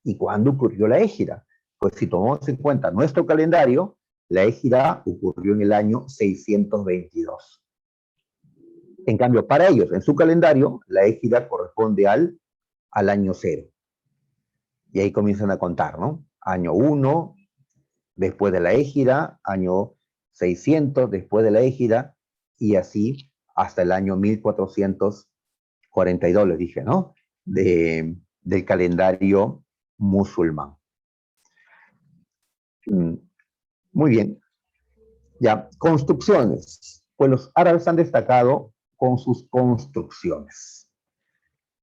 ¿Y cuándo ocurrió la égira? Pues si tomamos en cuenta nuestro calendario, la égira ocurrió en el año 622. En cambio, para ellos, en su calendario, la égira corresponde al año cero. Y ahí comienzan a contar, ¿no? Año 1, después de la égira, año 600, después de la égira, y así hasta el año 1442, les dije, ¿no?, del calendario musulmán. Muy bien. Ya, construcciones. Pues los árabes han destacado con sus construcciones.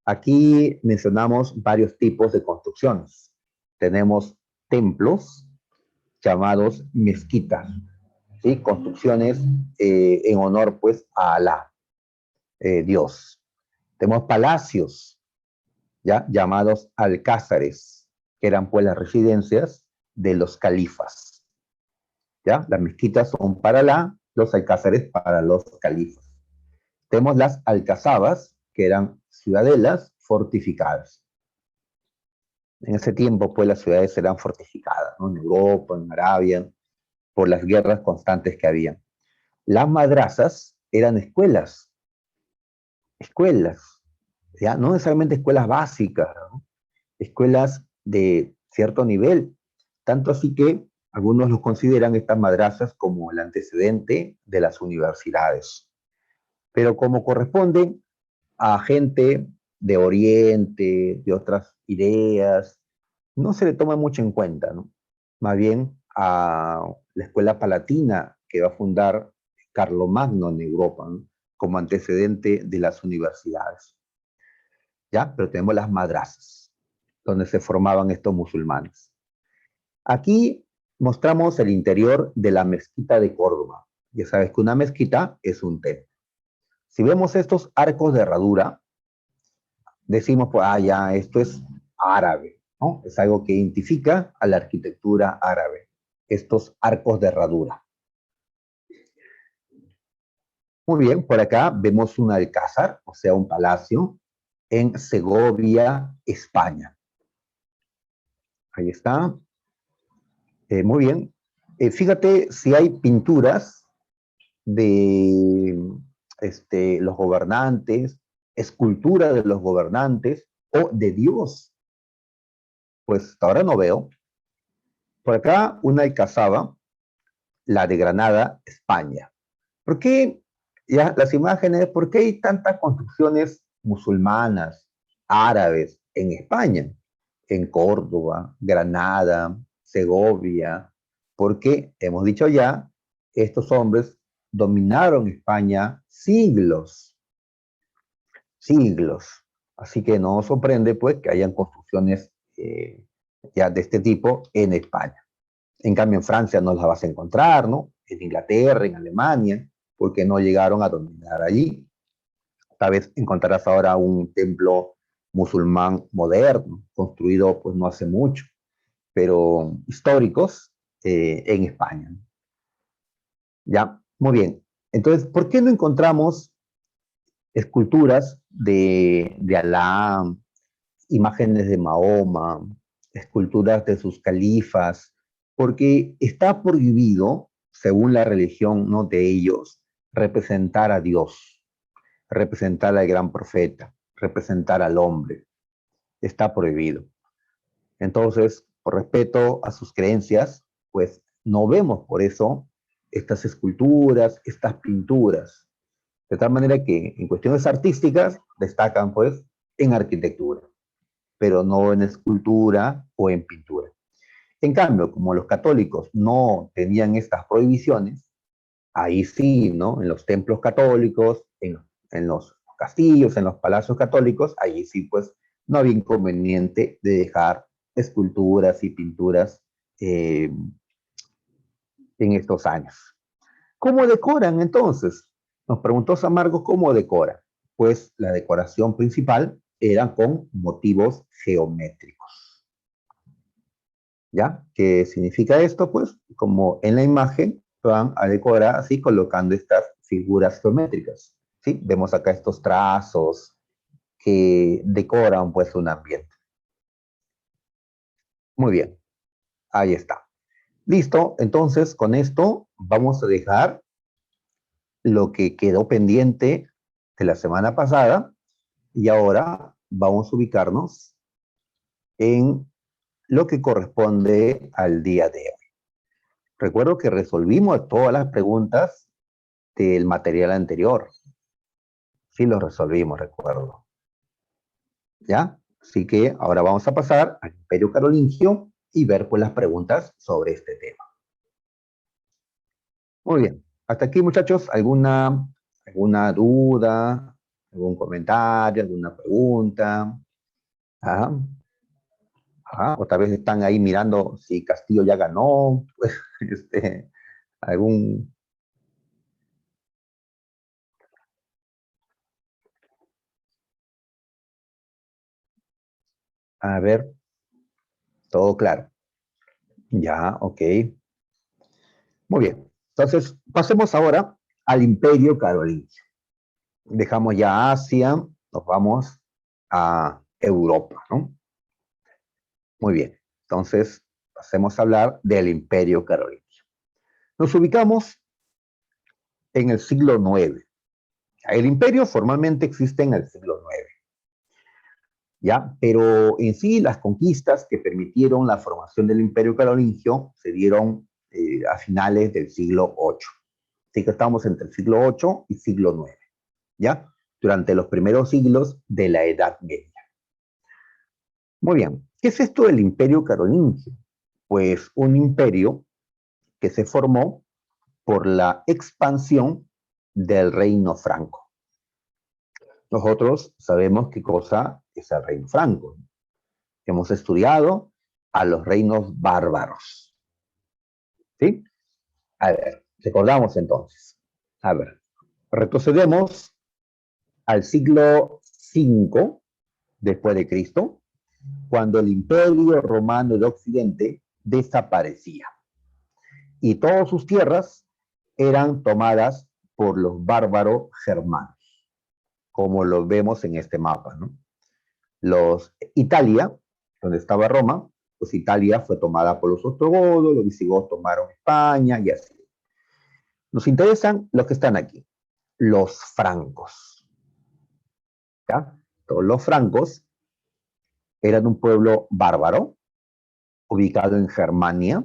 Aquí mencionamos varios tipos de construcciones. Tenemos templos llamados mezquitas, ¿sí? Construcciones en honor, pues, a Alá, Dios. Tenemos palacios, ¿ya?, llamados alcázares, que eran, pues, las residencias de los califas, ¿ya? Las mezquitas son para Alá, los alcázares para los califas. Tenemos las alcazabas, que eran ciudadelas fortificadas. En ese tiempo, pues, las ciudades eran fortificadas, ¿no?, en Europa, en Arabia, por las guerras constantes que había. Las madrazas eran escuelas, ¿ya? No necesariamente escuelas básicas, ¿no?, escuelas de cierto nivel. Tanto así que Algunos los consideran estas madrasas como el antecedente de las universidades, pero como corresponden a gente de Oriente, de otras ideas, no se le toma mucho en cuenta, ¿no? Más bien a la escuela palatina que va a fundar Carlomagno en Europa, ¿no? Como antecedente de las universidades. ¿Ya? Pero tenemos las madrasas, donde se formaban estos musulmanes. Aquí mostramos el interior de la mezquita de Córdoba. Ya sabes que una mezquita es un templo. Si vemos estos arcos de herradura, decimos, pues, ya, esto es árabe, ¿no? Es algo que identifica a la arquitectura árabe, estos arcos de herradura. Muy bien, por acá vemos un alcázar, o sea, un palacio, en Segovia, España. Ahí está. Muy bien. Fíjate si hay pinturas de los gobernantes, escultura de los gobernantes o de Dios. Pues hasta ahora no veo. Por acá una alcazaba, la de Granada, España. ¿Por qué ya las imágenes, por qué hay tantas construcciones musulmanas, árabes en España? En Córdoba, Granada, Segovia, porque hemos dicho ya, estos hombres dominaron España siglos, siglos. Así que no sorprende pues que hayan construcciones ya de este tipo en España. En cambio, en Francia no las vas a encontrar, ¿no? En Inglaterra, en Alemania, porque no llegaron a dominar allí. Tal vez encontrarás ahora un templo musulmán moderno, construido pues no hace mucho, pero históricos en España. Ya, muy bien. Entonces, ¿por qué no encontramos esculturas de Alá, imágenes de Mahoma, esculturas de sus califas? Porque está prohibido, según la religión, ¿no?, de ellos, representar a Dios, representar al gran profeta, representar al hombre. Está prohibido. Entonces, por respeto a sus creencias, pues no vemos por eso estas esculturas, estas pinturas. De tal manera que en cuestiones artísticas destacan pues en arquitectura, pero no en escultura o en pintura. En cambio, como los católicos no tenían estas prohibiciones, ahí sí, ¿no? En los templos católicos, en los castillos, en los palacios católicos, ahí sí, pues, no había inconveniente de dejar esculturas y pinturas eh, en estos años. ¿Cómo decoran entonces? Nos preguntó San Marcos cómo decora. Pues la decoración principal era con motivos geométricos. ¿Ya? ¿Qué significa esto? Pues como en la imagen van a decorar así colocando estas figuras geométricas. ¿Sí? Vemos acá estos trazos que decoran pues un ambiente. Muy bien, ahí está. Listo, entonces con esto vamos a dejar lo que quedó pendiente de la semana pasada y ahora vamos a ubicarnos en lo que corresponde al día de hoy. Recuerdo que resolvimos todas las preguntas del material anterior. Sí, lo resolvimos, recuerdo. ¿Ya? Así que ahora vamos a pasar al Imperio Carolingio y ver pues las preguntas sobre este tema. Muy bien. Hasta aquí, muchachos, ¿alguna duda, algún comentario, alguna pregunta? Ajá. Ajá. O tal vez están ahí mirando si Castillo ya ganó, pues, algún... A ver, todo claro. Ya, ok. Muy bien. Entonces, pasemos ahora al Imperio Carolingio. Dejamos ya Asia, nos vamos a Europa, ¿no? Muy bien. Entonces, pasemos a hablar del Imperio Carolingio. Nos ubicamos en el siglo 9. El imperio formalmente existe en el siglo 9. ¿ya? Pero en sí las conquistas que permitieron la formación del Imperio Carolingio se dieron a finales del siglo VIII. Así que estamos entre el siglo VIII y siglo IX, ¿ya? Durante los primeros siglos de la Edad Media. Muy bien, ¿qué es esto del Imperio Carolingio? Pues un imperio que se formó por la expansión del reino franco. Nosotros sabemos qué cosa es el reino franco. Hemos estudiado a los reinos bárbaros. ¿Sí? A ver, recordamos entonces. A ver, retrocedemos al siglo V después de Cristo, cuando el Imperio Romano de Occidente desaparecía y todas sus tierras eran tomadas por los bárbaros germanos, como lo vemos en este mapa, ¿no? Italia, donde estaba Roma, pues Italia fue tomada por los ostrogodos, los visigodos tomaron España y así. Nos interesan los que están aquí, los francos. ¿Ya? Todos los francos eran un pueblo bárbaro, ubicado en Germania.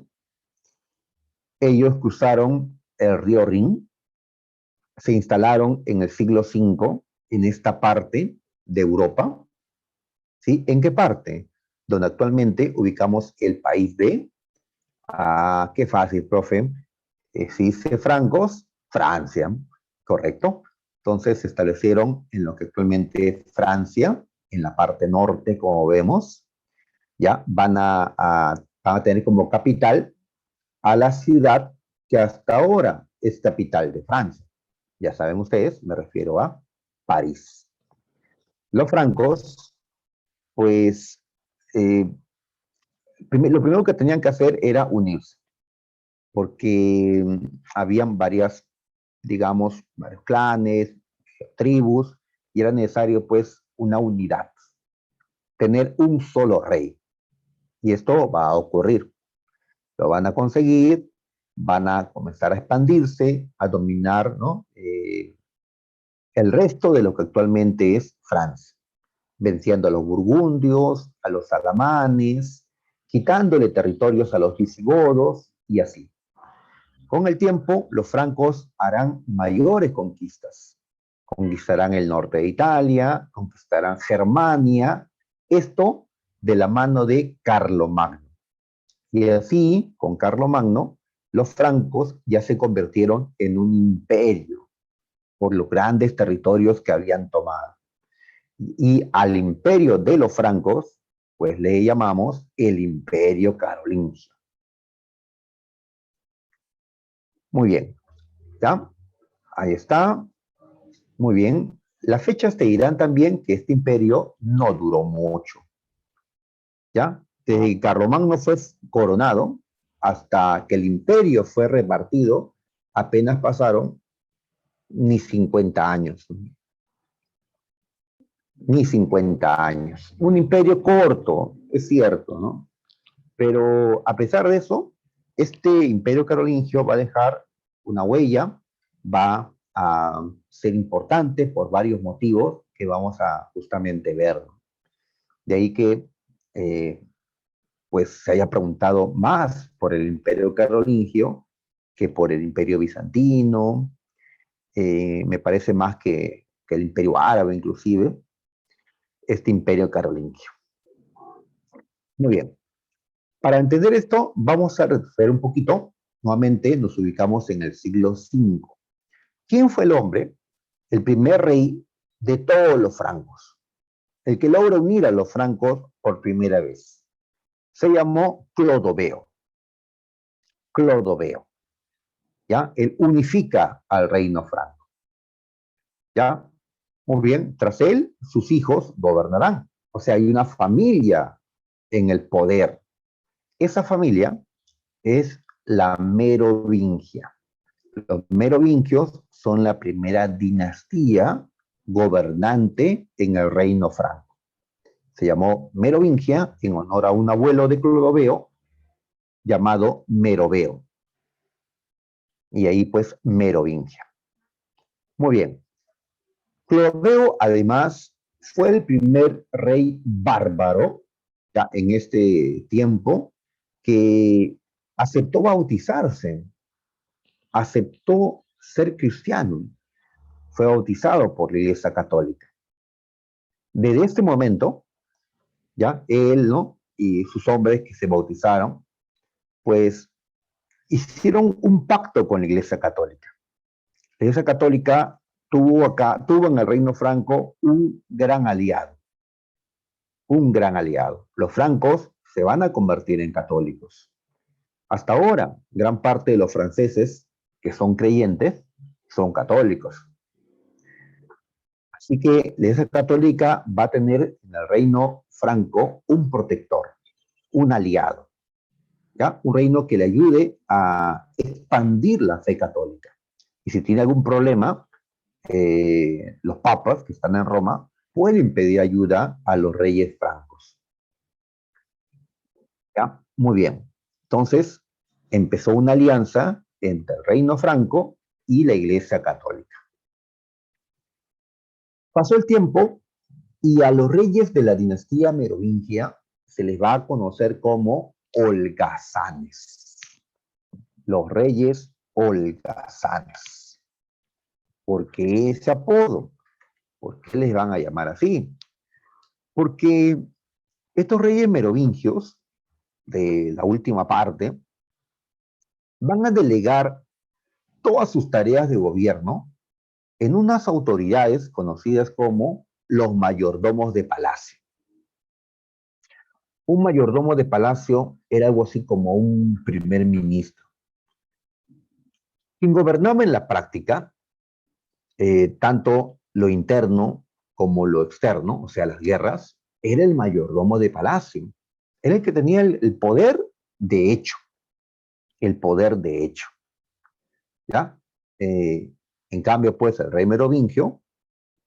Ellos cruzaron el río Rin, se instalaron en el siglo V en esta parte de Europa. ¿Sí? ¿En qué parte? Donde actualmente ubicamos el país de... Ah, qué fácil, profe. Si dice francos, Francia, ¿correcto? Entonces se establecieron en lo que actualmente es Francia, en la parte norte, como vemos. Ya van a tener como capital a la ciudad que hasta ahora es capital de Francia. Ya saben ustedes, me refiero a París. Los francos, pues, lo primero que tenían que hacer era unirse, porque habían varias, digamos, varios clanes, tribus, y era necesario, pues, una unidad, tener un solo rey. Y esto va a ocurrir. Lo van a conseguir, van a comenzar a expandirse, a dominar, ¿no? El resto de lo que actualmente es Francia, venciendo a los burgundios, a los alamanes, quitándole territorios a los visigodos y así. Con el tiempo, los francos harán mayores conquistas. Conquistarán el norte de Italia, conquistarán Germania, esto de la mano de Carlomagno. Y así, con Carlomagno, los francos ya se convirtieron en un imperio por los grandes territorios que habían tomado. Y al imperio de los francos, pues le llamamos el imperio carolingio. Muy bien, ¿ya? Ahí está. Muy bien. Las fechas te dirán también que este imperio no duró mucho, ¿ya? Desde que Carlomagno fue coronado hasta que el imperio fue repartido, apenas pasaron ni 50 años. Ni 50 años. Un imperio corto, es cierto, ¿no? Pero a pesar de eso, este imperio carolingio va a dejar una huella, va a ser importante por varios motivos que vamos a justamente ver. De ahí que pues se haya preguntado más por el imperio carolingio que por el imperio bizantino, me parece más que el imperio árabe inclusive, este imperio carolingio. Muy bien. Para entender esto, vamos a retroceder un poquito. Nuevamente nos ubicamos en el siglo V. ¿Quién fue el hombre, el primer rey de todos los francos? El que logra unir a los francos por primera vez. Se llamó Clodoveo. Clodoveo. ¿Ya? Él unifica al reino franco. ¿Ya? Muy bien. Tras él, sus hijos gobernarán. O sea, hay una familia en el poder. Esa familia es la merovingia. Los merovingios son la primera dinastía gobernante en el reino franco. Se llamó Merovingia en honor a un abuelo de Clodoveo llamado Meroveo. Y ahí pues Merovingia. Muy bien. Clodoveo además fue el primer rey bárbaro, ya, en este tiempo, que aceptó bautizarse, aceptó ser cristiano, fue bautizado por la Iglesia Católica. Desde este momento, ya, él, ¿no? Y sus hombres que se bautizaron, pues hicieron un pacto con la Iglesia Católica. La Iglesia Católica tuvo en el Reino Franco un gran aliado. Los francos se van a convertir en católicos. Hasta ahora, gran parte de los franceses que son creyentes son católicos. Así que la Iglesia Católica va a tener en el Reino Franco un protector, un aliado, ¿ya? Un reino que le ayude a expandir la fe católica. Y si tiene algún problema, los papas que están en Roma pueden pedir ayuda a los reyes francos. ¿Ya? Muy bien. Entonces, empezó una alianza entre el reino franco y la Iglesia Católica. Pasó el tiempo y a los reyes de la dinastía merovingia se les va a conocer como holgazanes. Los reyes holgazanes. ¿Por qué ese apodo? ¿Por qué les van a llamar así? Porque estos reyes merovingios, de la última parte, van a delegar todas sus tareas de gobierno en unas autoridades conocidas como los mayordomos de palacio. Un mayordomo de palacio era algo así como un primer ministro. Quien gobernaba en la práctica, tanto lo interno como lo externo, o sea, las guerras, era el mayordomo de palacio. Era el que tenía el poder de hecho. El poder de hecho. ¿Ya? En cambio, pues, el rey merovingio,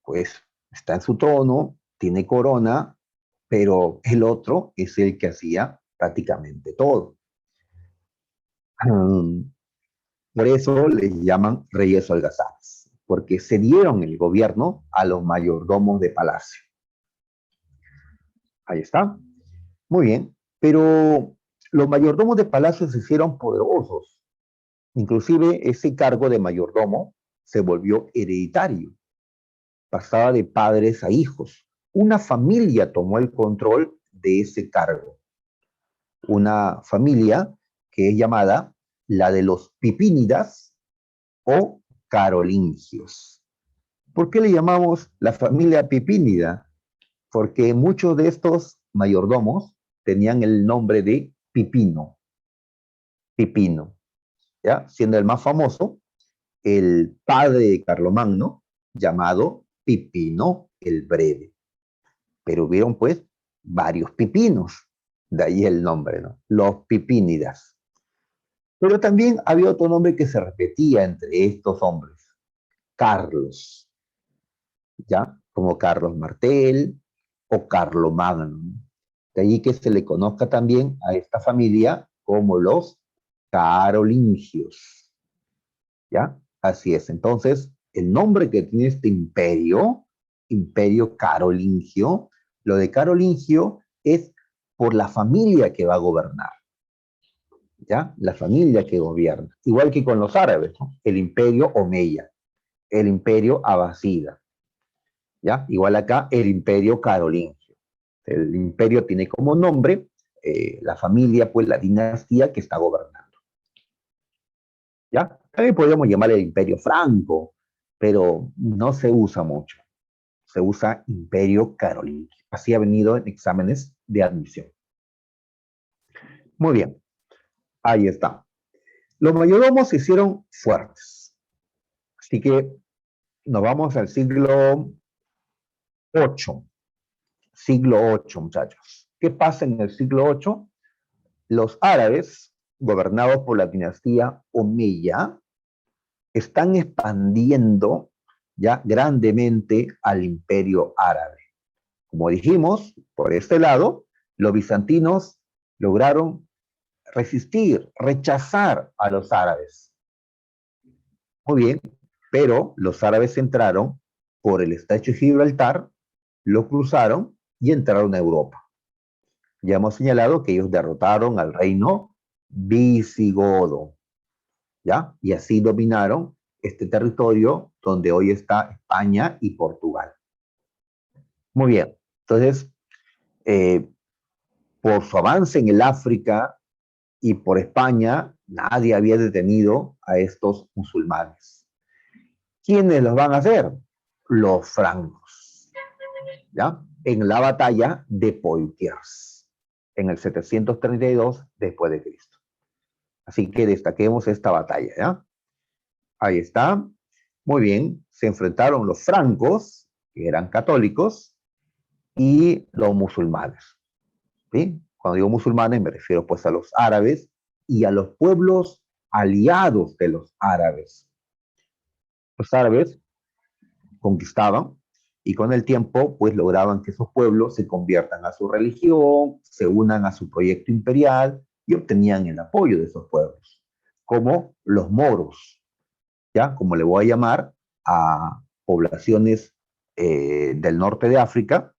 pues, está en su trono, tiene corona, pero el otro es el que hacía prácticamente todo. Por eso les llaman reyes holgazanes, porque se dieron el gobierno a los mayordomos de palacio. Ahí está. Muy bien. Pero los mayordomos de palacio se hicieron poderosos. Inclusive ese cargo de mayordomo se volvió hereditario. Pasaba de padres a hijos. Una familia tomó el control de ese cargo. Una familia que es llamada la de los Pipínidas o carolingios. ¿Por qué le llamamos la familia Pipínida? Porque muchos de estos mayordomos tenían el nombre de Pipino. Pipino, ¿ya? Siendo el más famoso el padre de Carlomagno, llamado Pipino el Breve. Pero hubieron pues varios pipinos, de ahí el nombre, ¿no? Los Pipínidas. Pero también había otro nombre que se repetía entre estos hombres, Carlos, ¿ya? Como Carlos Martel o Carlomagno. De ahí que se le conozca también a esta familia como los carolingios, ¿ya? Así es. Entonces, el nombre que tiene este imperio, imperio carolingio, lo de carolingio es por la familia que va a gobernar, ¿ya? La familia que gobierna. Igual que con los árabes, ¿no? El imperio omeya, el imperio abasida, ¿ya? Igual acá, el imperio carolingio. El imperio tiene como nombre la familia, pues la dinastía que está gobernando, ¿ya? También podríamos llamar el imperio franco, pero no se usa mucho. Se usa imperio carolingio. Así ha venido en exámenes de admisión. Muy bien, ahí está. Los mayordomos se hicieron fuertes. Así que nos vamos al siglo VIII. Siglo VIII, muchachos. ¿Qué pasa en el siglo VIII? Los árabes, gobernados por la dinastía Omeya, están expandiendo ya grandemente al imperio árabe. Como dijimos, por este lado, los bizantinos lograron resistir, rechazar a los árabes. Muy bien, pero los árabes entraron por el estrecho de Gibraltar lo cruzaron y entraron a Europa. Ya hemos señalado que ellos derrotaron al reino visigodo, ¿ya? Y así dominaron este territorio donde hoy está España y Portugal. Muy bien, entonces, eh, por su avance en el África y por España, nadie había detenido a estos musulmanes. ¿Quiénes los van a hacer? Los francos, ¿ya? En la batalla de Poitiers, en el 732 después de Cristo. Así que destaquemos esta batalla, ¿ya? Ahí está. Muy bien, se enfrentaron los francos, que eran católicos, y los musulmanes, ¿sí? Cuando digo musulmanes me refiero pues a los árabes y a los pueblos aliados de los árabes. Los árabes conquistaban y con el tiempo pues lograban que esos pueblos se conviertan a su religión, se unan a su proyecto imperial y obtenían el apoyo de esos pueblos, como los moros, ¿ya? Como le voy a llamar a poblaciones del norte de África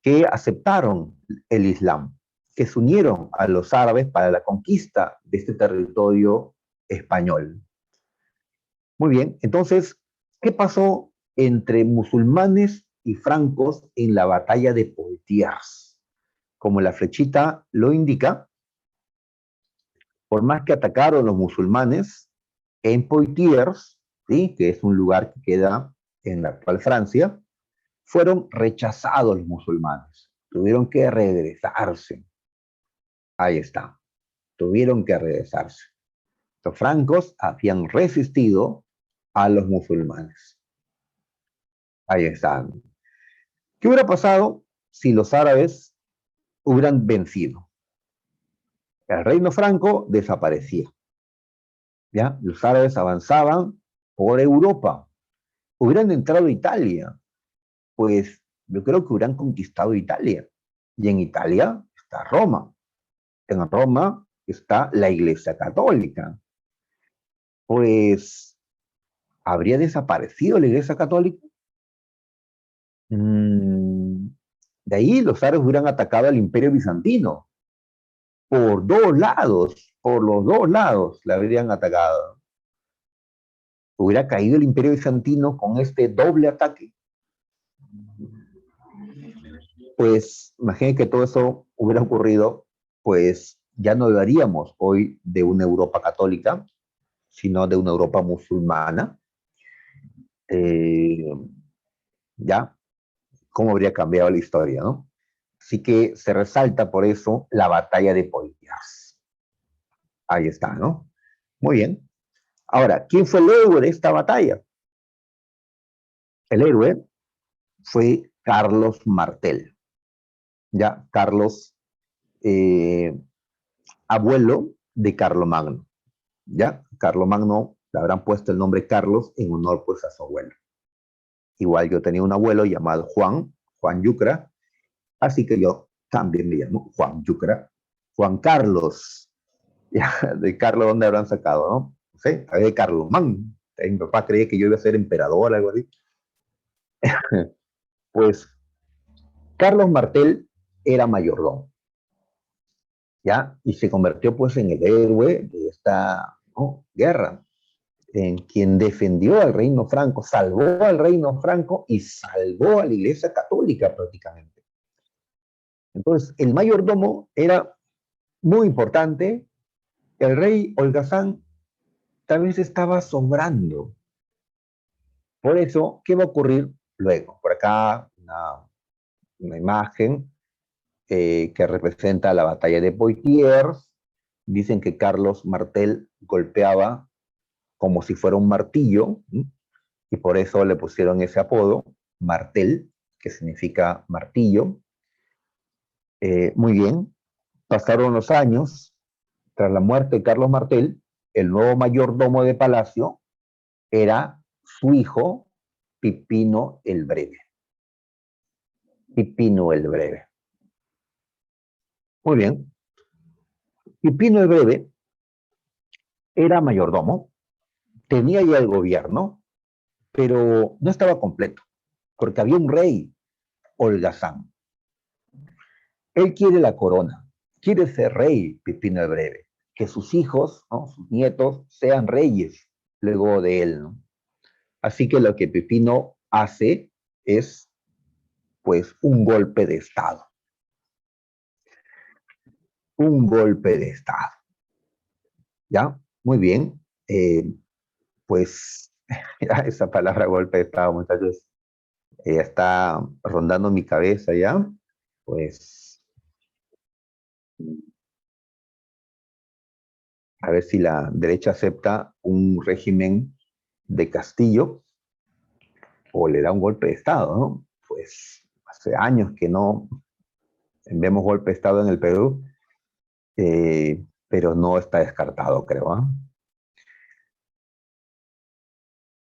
que aceptaron el Islam, que se unieron a los árabes para la conquista de este territorio español. Muy bien, entonces, ¿qué pasó entre musulmanes y francos en la batalla de Poitiers? Como la flechita lo indica, por más que atacaron los musulmanes en Poitiers, ¿sí? Que es un lugar que queda en la actual Francia, fueron rechazados los musulmanes. Tuvieron que regresarse. Ahí está. Tuvieron que regresarse. Los francos habían resistido a los musulmanes. Ahí están. ¿Qué hubiera pasado si los árabes hubieran vencido? El reino franco desaparecía. ¿Ya? Los árabes avanzaban por Europa. Hubieran entrado a Italia. Pues yo creo que hubieran conquistado Italia. Y en Italia está Roma. En Roma está la Iglesia Católica. Pues, ¿habría desaparecido la Iglesia Católica? Mm, de ahí los árabes hubieran atacado al Imperio Bizantino. Por dos lados, por los dos lados la habrían atacado. Hubiera caído el Imperio Bizantino con este doble ataque. Pues, imaginen que todo eso hubiera ocurrido, pues ya no hablaríamos hoy de una Europa católica, sino de una Europa musulmana. Eh, ¿Ya? ¿Cómo habría cambiado la historia, no? Así que se resalta por eso la batalla de Poitiers. Ahí está, ¿no? Muy bien. Ahora, ¿quién fue el héroe de esta batalla? El héroe fue Carlos Martel. Ya, Carlos, eh, abuelo de Carlomagno. Ya, Carlomagno le habrán puesto el nombre Carlos en honor pues a su abuelo. Igual yo tenía un abuelo llamado Juan, Juan Yucra, así que yo también me llamo Juan Yucra. Juan Carlos, ya, de Carlos, ¿dónde habrán sacado, no? No sé, a ver, de Carlomagno. Mi papá creía que yo iba a ser emperador, algo así. Pues Carlos Martel era mayordomo, ¿ya? Y se convirtió pues en el héroe de esta, ¿no?, guerra, en quien defendió al reino franco, salvó al reino franco y salvó a la Iglesia Católica prácticamente. Entonces, el mayordomo era muy importante. El rey Holgazán tal vez estaba asombrando. Por eso, ¿qué va a ocurrir luego? Por acá una imagen que representa la batalla de Poitiers. Dicen que Carlos Martel golpeaba como si fuera un martillo, ¿sí? Y por eso le pusieron ese apodo, Martel, que significa martillo. Muy bien, pasaron los años. Tras la muerte de Carlos Martel, el nuevo mayordomo de Palacio era su hijo, Pipino el Breve. Pipino el Breve. Muy bien. Pipino el Breve era mayordomo, tenía ya el gobierno, pero no estaba completo, porque había un rey holgazán. Él quiere la corona, quiere ser rey, Pipino el Breve, que sus hijos, ¿no?, sus nietos, sean reyes luego de él, ¿no? Así que lo que Pipino hace es, pues, un golpe de Estado. Un golpe de Estado. ¿Ya? Muy bien. Pues, ya esa palabra golpe de Estado, muchachos, está rondando mi cabeza ya. Pues, a ver si la derecha acepta un régimen de Castillo o le da un golpe de Estado, ¿no? Pues hace años que no vemos golpe de Estado en el Perú, pero no está descartado, creo, ¿eh?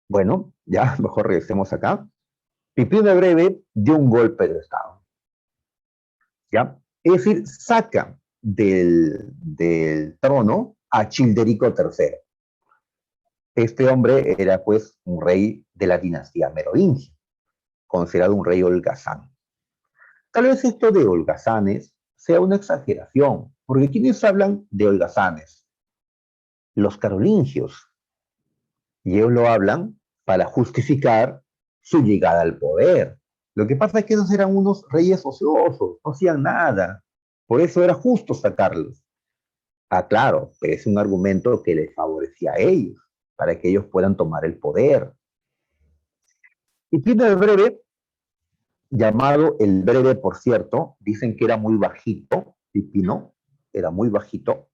Bueno, ya mejor regresemos acá. Pipino el Breve dio un golpe de Estado, ¿ya? Es decir, saca del trono a Childerico III. Este hombre era, pues, un rey de la dinastía merovingia, considerado un rey holgazán. Tal vez esto de holgazanes sea una exageración, porque ¿quiénes hablan de holgazanes? Los carolingios. Y ellos lo hablan para justificar su llegada al poder. Lo que pasa es que esos eran unos reyes ociosos, no hacían nada. Por eso era justo sacarlos. Ah, claro, pero es un argumento que les favorecía a ellos, para que ellos puedan tomar el poder. Y Pino el Breve, llamado el Breve, por cierto, dicen que era muy bajito, Pipino era muy bajito,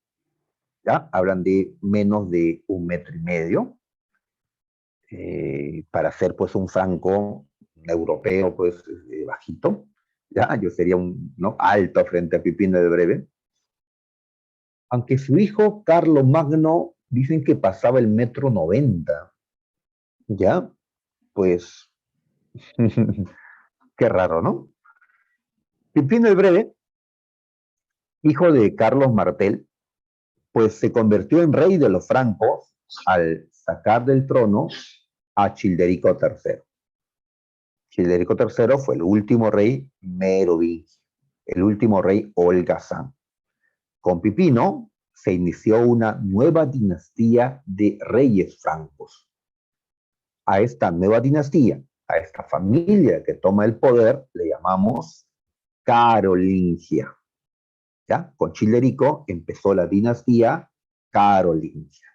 ¿ya? Hablan de menos de 1,5 metros, para ser pues un franco europeo, pues bajito, ¿ya? Yo sería un, ¿no?, alto frente a Pipino el Breve. Aunque su hijo Carlos Magno dicen que pasaba el 1,90 m, ¿ya? Pues, qué raro, ¿no? Pipino el Breve, hijo de Carlos Martel, pues se convirtió en rey de los francos al sacar del trono a Childerico III. Childerico III fue el último rey merovingio, el último rey holgazán. Con Pipino se inició una nueva dinastía de reyes francos. A esta nueva dinastía, a esta familia que toma el poder, le llamamos carolingia. ¿Ya? Con Childerico empezó la dinastía carolingia.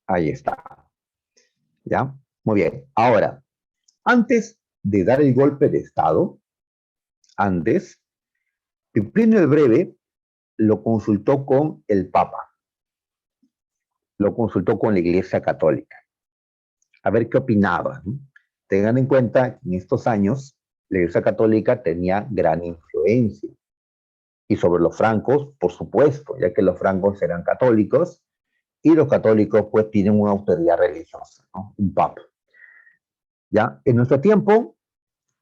Ahí está. ¿Ya? Muy bien. Ahora, antes de dar el golpe de Estado, antes, Pipino el Breve lo consultó con el Papa, lo consultó con la Iglesia Católica, a ver qué opinaba, ¿no? Tengan en cuenta que en estos años la Iglesia Católica tenía gran influencia, y sobre los francos, por supuesto, ya que los francos eran católicos, y los católicos pues tienen una autoridad religiosa, ¿no? Un papa. ¿Ya? En nuestro tiempo,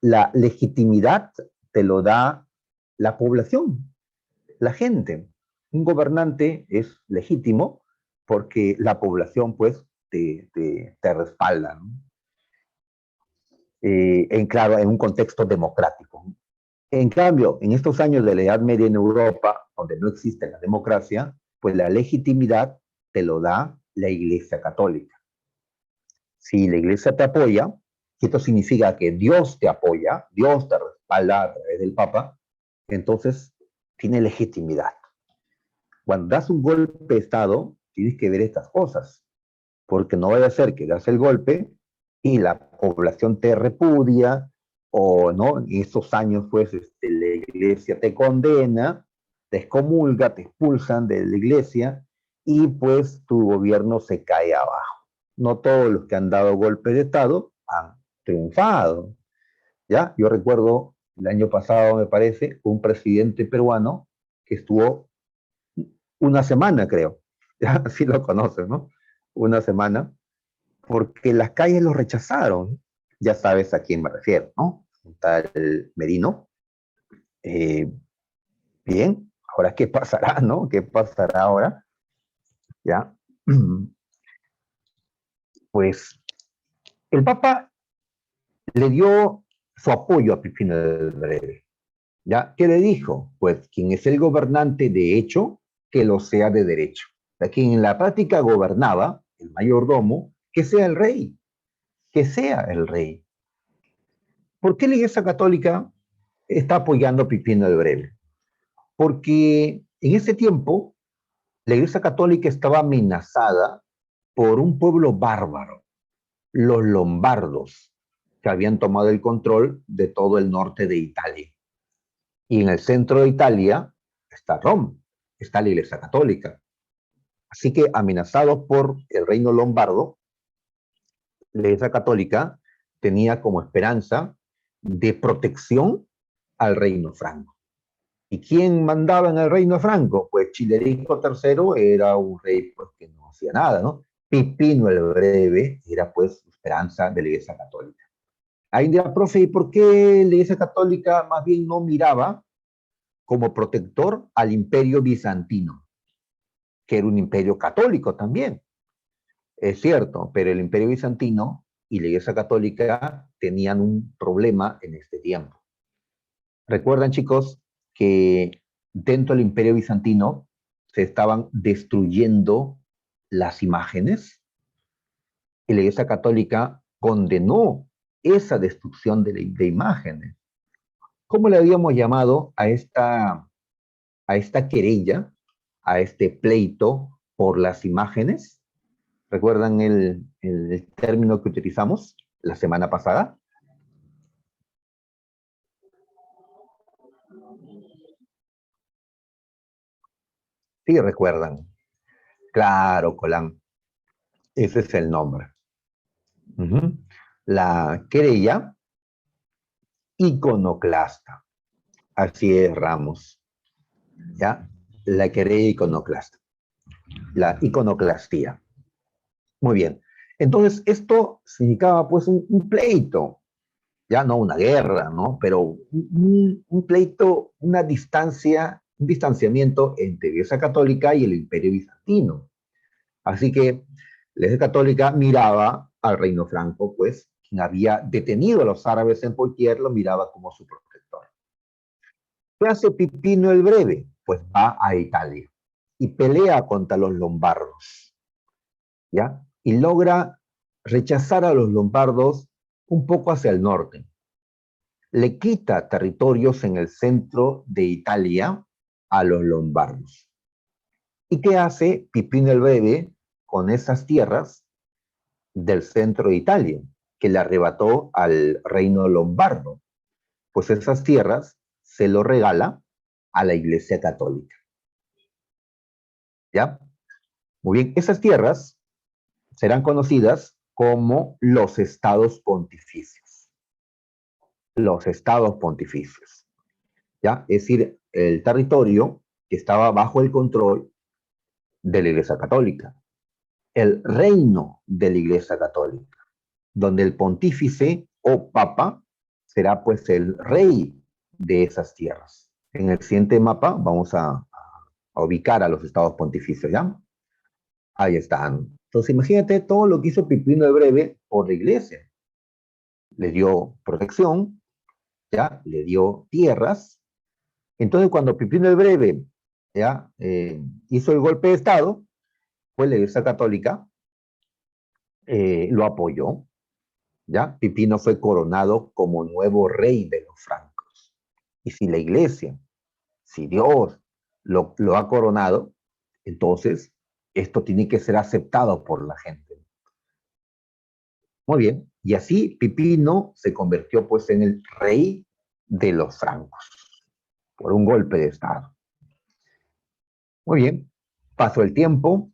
la legitimidad te lo da la población, la gente. Un gobernante es legítimo porque la población, pues, te respalda, ¿no? Claro, en un contexto democrático. En cambio, en estos años de la Edad Media en Europa, donde no existe la democracia, pues la legitimidad te lo da la Iglesia Católica. Si la Iglesia te apoya, esto significa que Dios te apoya, Dios te respalda a través del Papa, entonces tiene legitimidad. Cuando das un golpe de Estado, tienes que ver estas cosas, porque no vaya a ser que das el golpe y la población te repudia, o no, en estos años, pues, la iglesia te condena, te excomulga, te expulsan de la iglesia, y pues tu gobierno se cae abajo. No todos los que han dado golpe de Estado han triunfado, ¿ya? Yo recuerdo el año pasado, me parece, un presidente peruano que estuvo una semana, creo, ya, así lo conocen, ¿no? Una semana, porque las calles lo rechazaron. Ya sabes a quién me refiero, ¿no? Un tal Merino. Eh, Bien, ahora qué pasará, ¿no? ¿Qué pasará ahora? Ya. Pues el Papa le dio su apoyo a Pipino el Breve. ¿Ya? ¿Qué le dijo? Pues quien es el gobernante de hecho, que lo sea de derecho. O sea, quien en la práctica gobernaba, el mayordomo, que sea el rey, que sea el rey. ¿Por qué la Iglesia Católica está apoyando a Pipino el Breve? Porque en ese tiempo la Iglesia Católica estaba amenazada por un pueblo bárbaro, los lombardos, que habían tomado el control de todo el norte de Italia. Y en el centro de Italia está Roma, está la Iglesia Católica. Así que amenazados por el reino lombardo, la Iglesia Católica tenía como esperanza de protección al reino franco. ¿Y quién mandaba en el reino franco? Pues Chilerico III era un rey pues, que no hacía nada, ¿no? Pipino el Breve era pues esperanza de la Iglesia Católica. Ahí dirá, profe, ¿y por qué la Iglesia Católica más bien no miraba como protector al imperio bizantino, que era un imperio católico también? Es cierto, pero el imperio bizantino y la Iglesia Católica tenían un problema en este tiempo. Recuerdan, chicos, que dentro del imperio bizantino se estaban destruyendo las imágenes y la Iglesia Católica condenó esa destrucción de imágenes. ¿Cómo le habíamos llamado a esta querella, a este pleito por las imágenes? ¿Recuerdan el término que utilizamos la semana pasada? Sí, recuerdan. Claro, Colán. Ese es el nombre. Ujú. La querella iconoclasta. Así es, Ramos. ¿Ya? La querella iconoclasta. La iconoclastía. Muy bien. Entonces, esto significaba pues un pleito, ya no una guerra, ¿no? Pero un pleito, una distancia, un distanciamiento entre la Iglesia Católica y el Imperio Bizantino. Así que la Iglesia Católica miraba al reino franco, pues, quien había detenido a los árabes en Poitiers, lo miraba como su protector. ¿Qué hace Pipino el Breve? Pues va a Italia y pelea contra los lombardos, ¿ya? Y logra rechazar a los lombardos un poco hacia el norte. Le quita territorios en el centro de Italia a los lombardos. ¿Y qué hace Pipino el Breve con esas tierras del centro de Italia, que le arrebató al reino lombardo? Pues esas tierras se lo regala a la Iglesia Católica. ¿Ya? Muy bien, esas tierras serán conocidas como los estados pontificios. Los estados pontificios. ¿Ya? Es decir, el territorio que estaba bajo el control de la Iglesia Católica. El reino de la Iglesia Católica, donde el pontífice o papa será pues el rey de esas tierras. En el siguiente mapa vamos a ubicar a los estados pontificios, ¿ya? Ahí están. Entonces imagínate todo lo que hizo Pipino el Breve por la iglesia. Le dio protección, ¿ya? Le dio tierras. Entonces cuando Pipino el Breve, ¿ya? Hizo el golpe de Estado, pues la iglesia católica lo apoyó, ¿ya? Pipino fue coronado como nuevo rey de los francos. Y si la iglesia, si Dios lo ha coronado, entonces esto tiene que ser aceptado por la gente. Muy bien, y así Pipino se convirtió pues en el rey de los francos, por un golpe de estado. Muy bien, pasó el tiempo,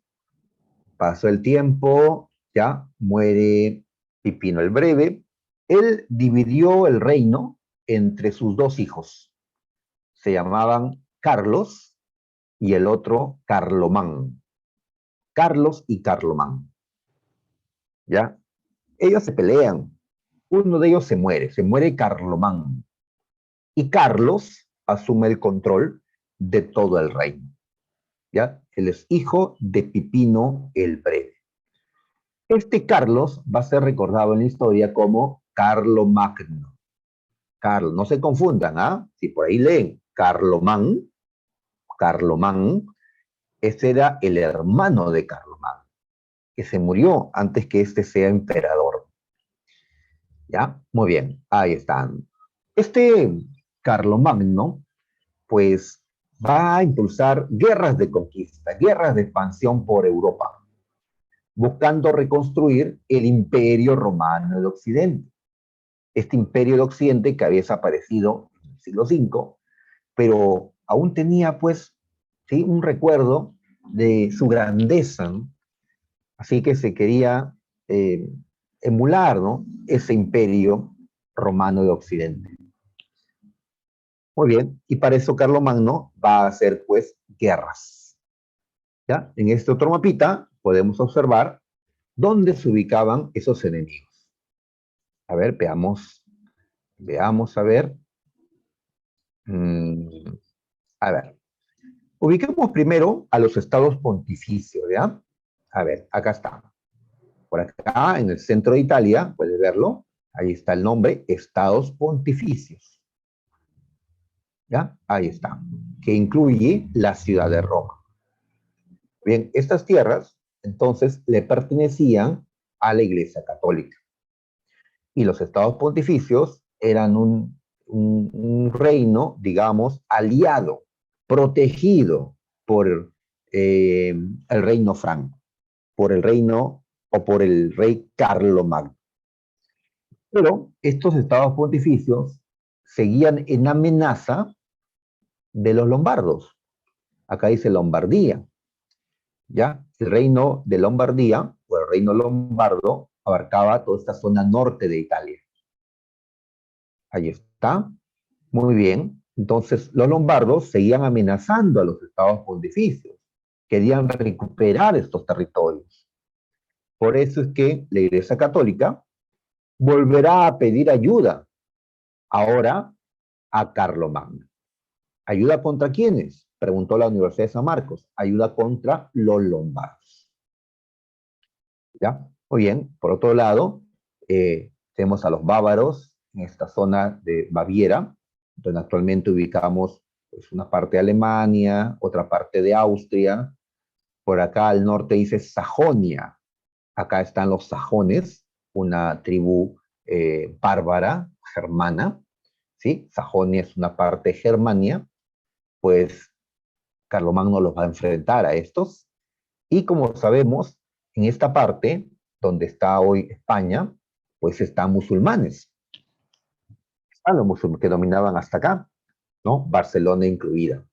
ya muere Pipino el Breve. Él dividió el reino entre sus dos hijos. Se llamaban Carlos y el otro Carlomán. Carlos y Carlomán. ¿Ya? Ellos se pelean. Uno de ellos se muere Carlomán. Y Carlos asume el control de todo el reino. ¿Ya? Él es hijo de Pipino el Breve. Este Carlos va a ser recordado en la historia como Carlomagno. Carlos, no se confundan, ¿ah? Si por ahí leen Carlomán, Carlomán, ese era el hermano de Carlomán, que se murió antes que este sea emperador. ¿Ya? Muy bien, ahí están. Este Carlomagno, pues, va a impulsar guerras de conquista, guerras de expansión por Europa, buscando reconstruir el imperio romano de Occidente. Este imperio de Occidente que había desaparecido en el siglo V, pero aún tenía, pues, ¿sí?, un recuerdo de su grandeza, ¿no? Así que se quería eh, emular, ¿no?, ese imperio romano de Occidente. Muy bien, y para eso Carlomagno va a hacer, pues, guerras. ¿Ya? En este otro mapita podemos observar dónde se ubicaban esos enemigos. A ver, veamos, a ver. Mm, a ver, ubiquemos primero a los estados pontificios, ¿ya? A ver, acá está. Por acá, en el centro de Italia, puedes verlo. Ahí está el nombre, estados pontificios. ¿Ya? Ahí está. Que incluye la ciudad de Roma. Bien, estas tierras, entonces, le pertenecían a la Iglesia Católica. Y los estados pontificios eran un reino, digamos, aliado, protegido por el reino franco, por el reino o por el rey Carlomagno. Pero estos estados pontificios seguían en amenaza de los lombardos. Acá dice Lombardía. ¿Ya? El reino de Lombardía, o el reino lombardo, abarcaba toda esta zona norte de Italia. Ahí está. Muy bien. Entonces, los lombardos seguían amenazando a los estados pontificios. Querían recuperar estos territorios. Por eso es que la Iglesia Católica volverá a pedir ayuda ahora a Carlomagno. ¿Ayuda contra quiénes? Preguntó la Universidad de San Marcos. Ayuda contra los lombardos. ¿Ya? Muy bien. Por otro lado, tenemos a los bávaros en esta zona de Baviera, donde actualmente ubicamos, pues, una parte de Alemania, otra parte de Austria. Por acá al norte dice Sajonia. Acá están los sajones, una tribu bárbara, germana. ¿Sí? Sajonia es una parte de Germania. Pues Carlomagno los va a enfrentar a estos. Y como sabemos, en esta parte, donde está hoy España, pues están musulmanes. Están los musulmanes que dominaban hasta acá, ¿no? Barcelona incluida.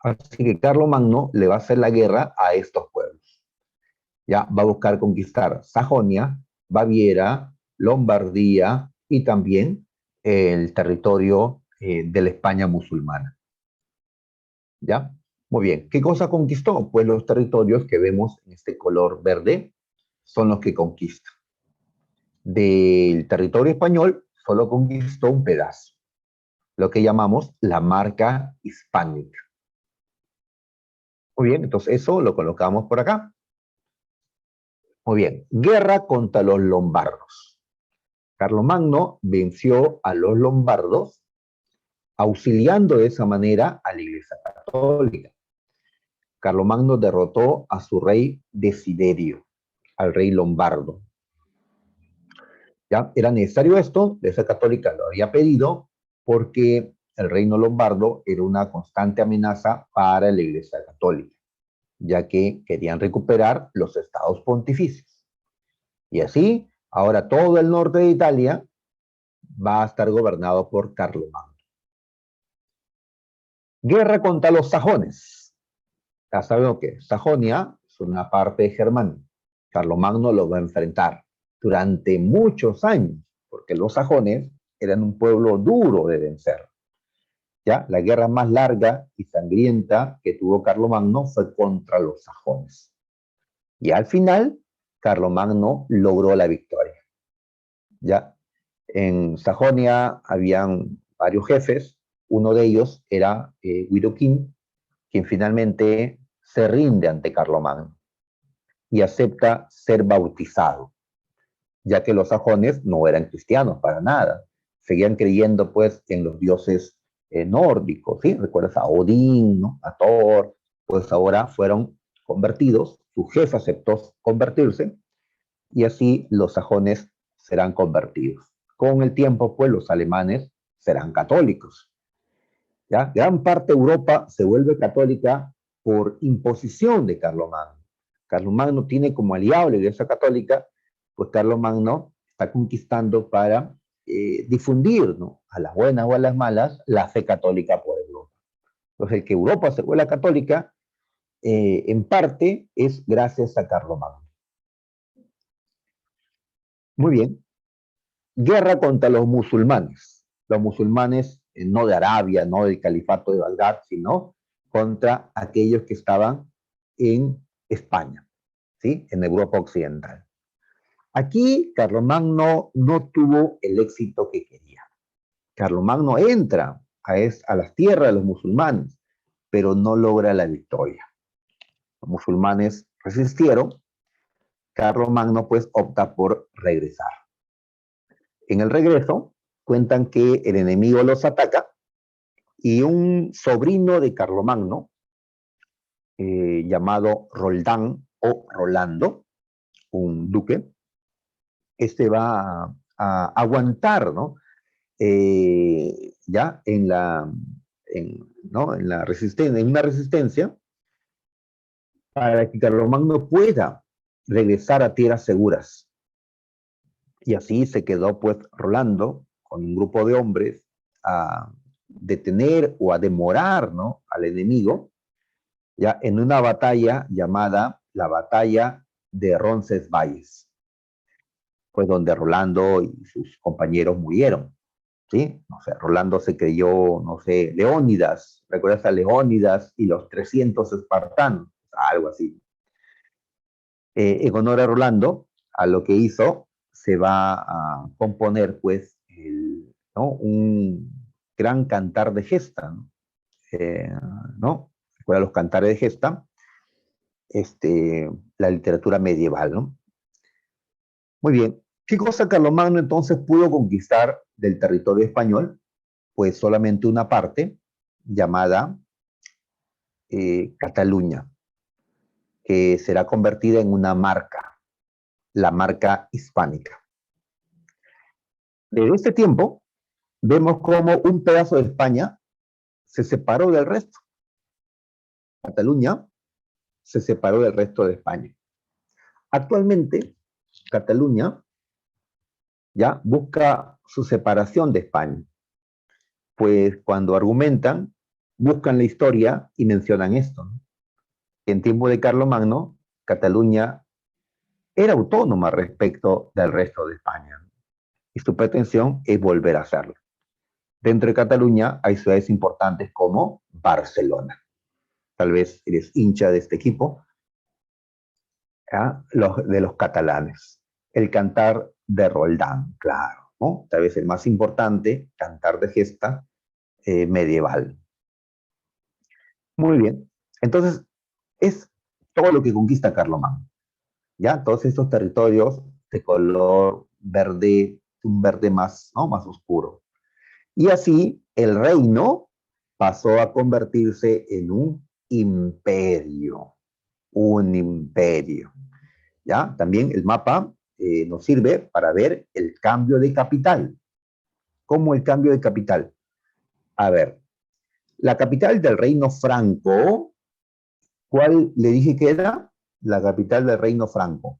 Así que Carlomagno le va a hacer la guerra a estos pueblos. Ya va a buscar conquistar Sajonia, Baviera, Lombardía y también el territorio de la España musulmana. ¿Ya? Muy bien. ¿Qué cosa conquistó? Pues los territorios que vemos en este color verde son los que conquista. Del territorio español solo conquistó un pedazo, lo que llamamos la marca hispánica. Muy bien, entonces eso lo colocamos por acá. Muy bien, guerra contra los lombardos. Carlomagno venció a los lombardos, auxiliando de esa manera a la Iglesia Católica. Carlomagno derrotó a su rey Desiderio, al rey lombardo. ¿Ya? Era necesario esto, la Iglesia Católica lo había pedido, porque el reino lombardo era una constante amenaza para la Iglesia Católica, ya que querían recuperar los estados pontificios. Y así, ahora todo el norte de Italia va a estar gobernado por Carlomagno. Guerra contra los sajones. Ya sabemos que Sajonia es una parte de Germania. Carlomagno lo va a enfrentar durante muchos años, porque los sajones eran un pueblo duro de vencer. ¿Ya? La guerra más larga y sangrienta que tuvo Carlomagno fue contra los sajones. Y al final, Carlomagno logró la victoria. ¿Ya? En Sajonia habían varios jefes, uno de ellos era Widukind, quien finalmente se rinde ante Carlomagno y acepta ser bautizado, ya que los sajones no eran cristianos para nada, seguían creyendo pues en los dioses nórdicos, ¿sí? Recuerdas a Odín, ¿no? A Thor, pues ahora fueron convertidos, su jefe aceptó convertirse y así los sajones serán convertidos. Con el tiempo, pues los alemanes serán católicos. ¿Ya? Gran parte de Europa se vuelve católica por imposición de Carlomagno. Carlomagno tiene como aliado la Iglesia Católica, pues Carlomagno está conquistando para difundir, ¿no? A las buenas o a las malas, la fe católica por Europa. Entonces, el que Europa se vuelva católica, en parte, es gracias a Carlomagno. Muy bien. Guerra contra los musulmanes. Los musulmanes, no de Arabia, no del califato de Bagdad, sino contra aquellos que estaban en España, ¿sí? En Europa Occidental. Aquí Carlomagno no tuvo el éxito que quería. Carlomagno entra a las tierras de los musulmanes, pero no logra la victoria. Los musulmanes resistieron, Carlomagno pues opta por regresar. En el regreso, cuentan que el enemigo los ataca y un sobrino de Carlomagno, llamado Roldán o Rolando, un duque, este va a aguantar, ¿no? Ya en la, ¿no? En la resistencia, en una resistencia para que Carlomagno pueda regresar a tierras seguras. Y así se quedó pues Rolando con un grupo de hombres a detener o a demorar, ¿no? Al enemigo, ya en una batalla llamada la batalla de Roncesvalles, pues donde Rolando y sus compañeros murieron, ¿sí? O sea, Rolando se creyó, no sé, Leónidas, ¿recuerdas a Leónidas y los 300 espartanos? Algo así. En honor a Rolando, a lo que hizo, se va a componer, pues, ¿no? Un gran cantar de gesta, ¿no? ¿No? ¿Recuerda los cantares de gesta? La literatura medieval, ¿no? Muy bien. ¿Qué cosa Carlomagno entonces pudo conquistar del territorio español? Pues solamente una parte llamada Cataluña, que será convertida en una marca, la marca hispánica. Desde este tiempo, vemos cómo un pedazo de España se separó del resto. Cataluña se separó del resto de España. Actualmente, Cataluña ya busca su separación de España, pues cuando argumentan, buscan la historia y mencionan esto, ¿no? En tiempo de Carlomagno, Cataluña era autónoma respecto del resto de España, ¿no? Y su pretensión es volver a hacerlo. Dentro de Cataluña hay ciudades importantes como Barcelona. Tal vez eres hincha de este equipo, ¿ya? De los catalanes. El cantar de Roldán, claro, ¿no? Tal vez el más importante, cantar de gesta medieval. Muy bien. Entonces, es todo lo que conquista Carlomagno. ¿Ya? Todos estos territorios de color verde, un verde más, ¿no? Más oscuro. Y así el reino pasó a convertirse en un imperio. Un imperio. ¿Ya? También el mapa nos sirve para ver el cambio de capital. ¿Cómo el cambio de capital? A ver, la capital del reino franco, ¿cuál le dije que era? La capital del reino franco.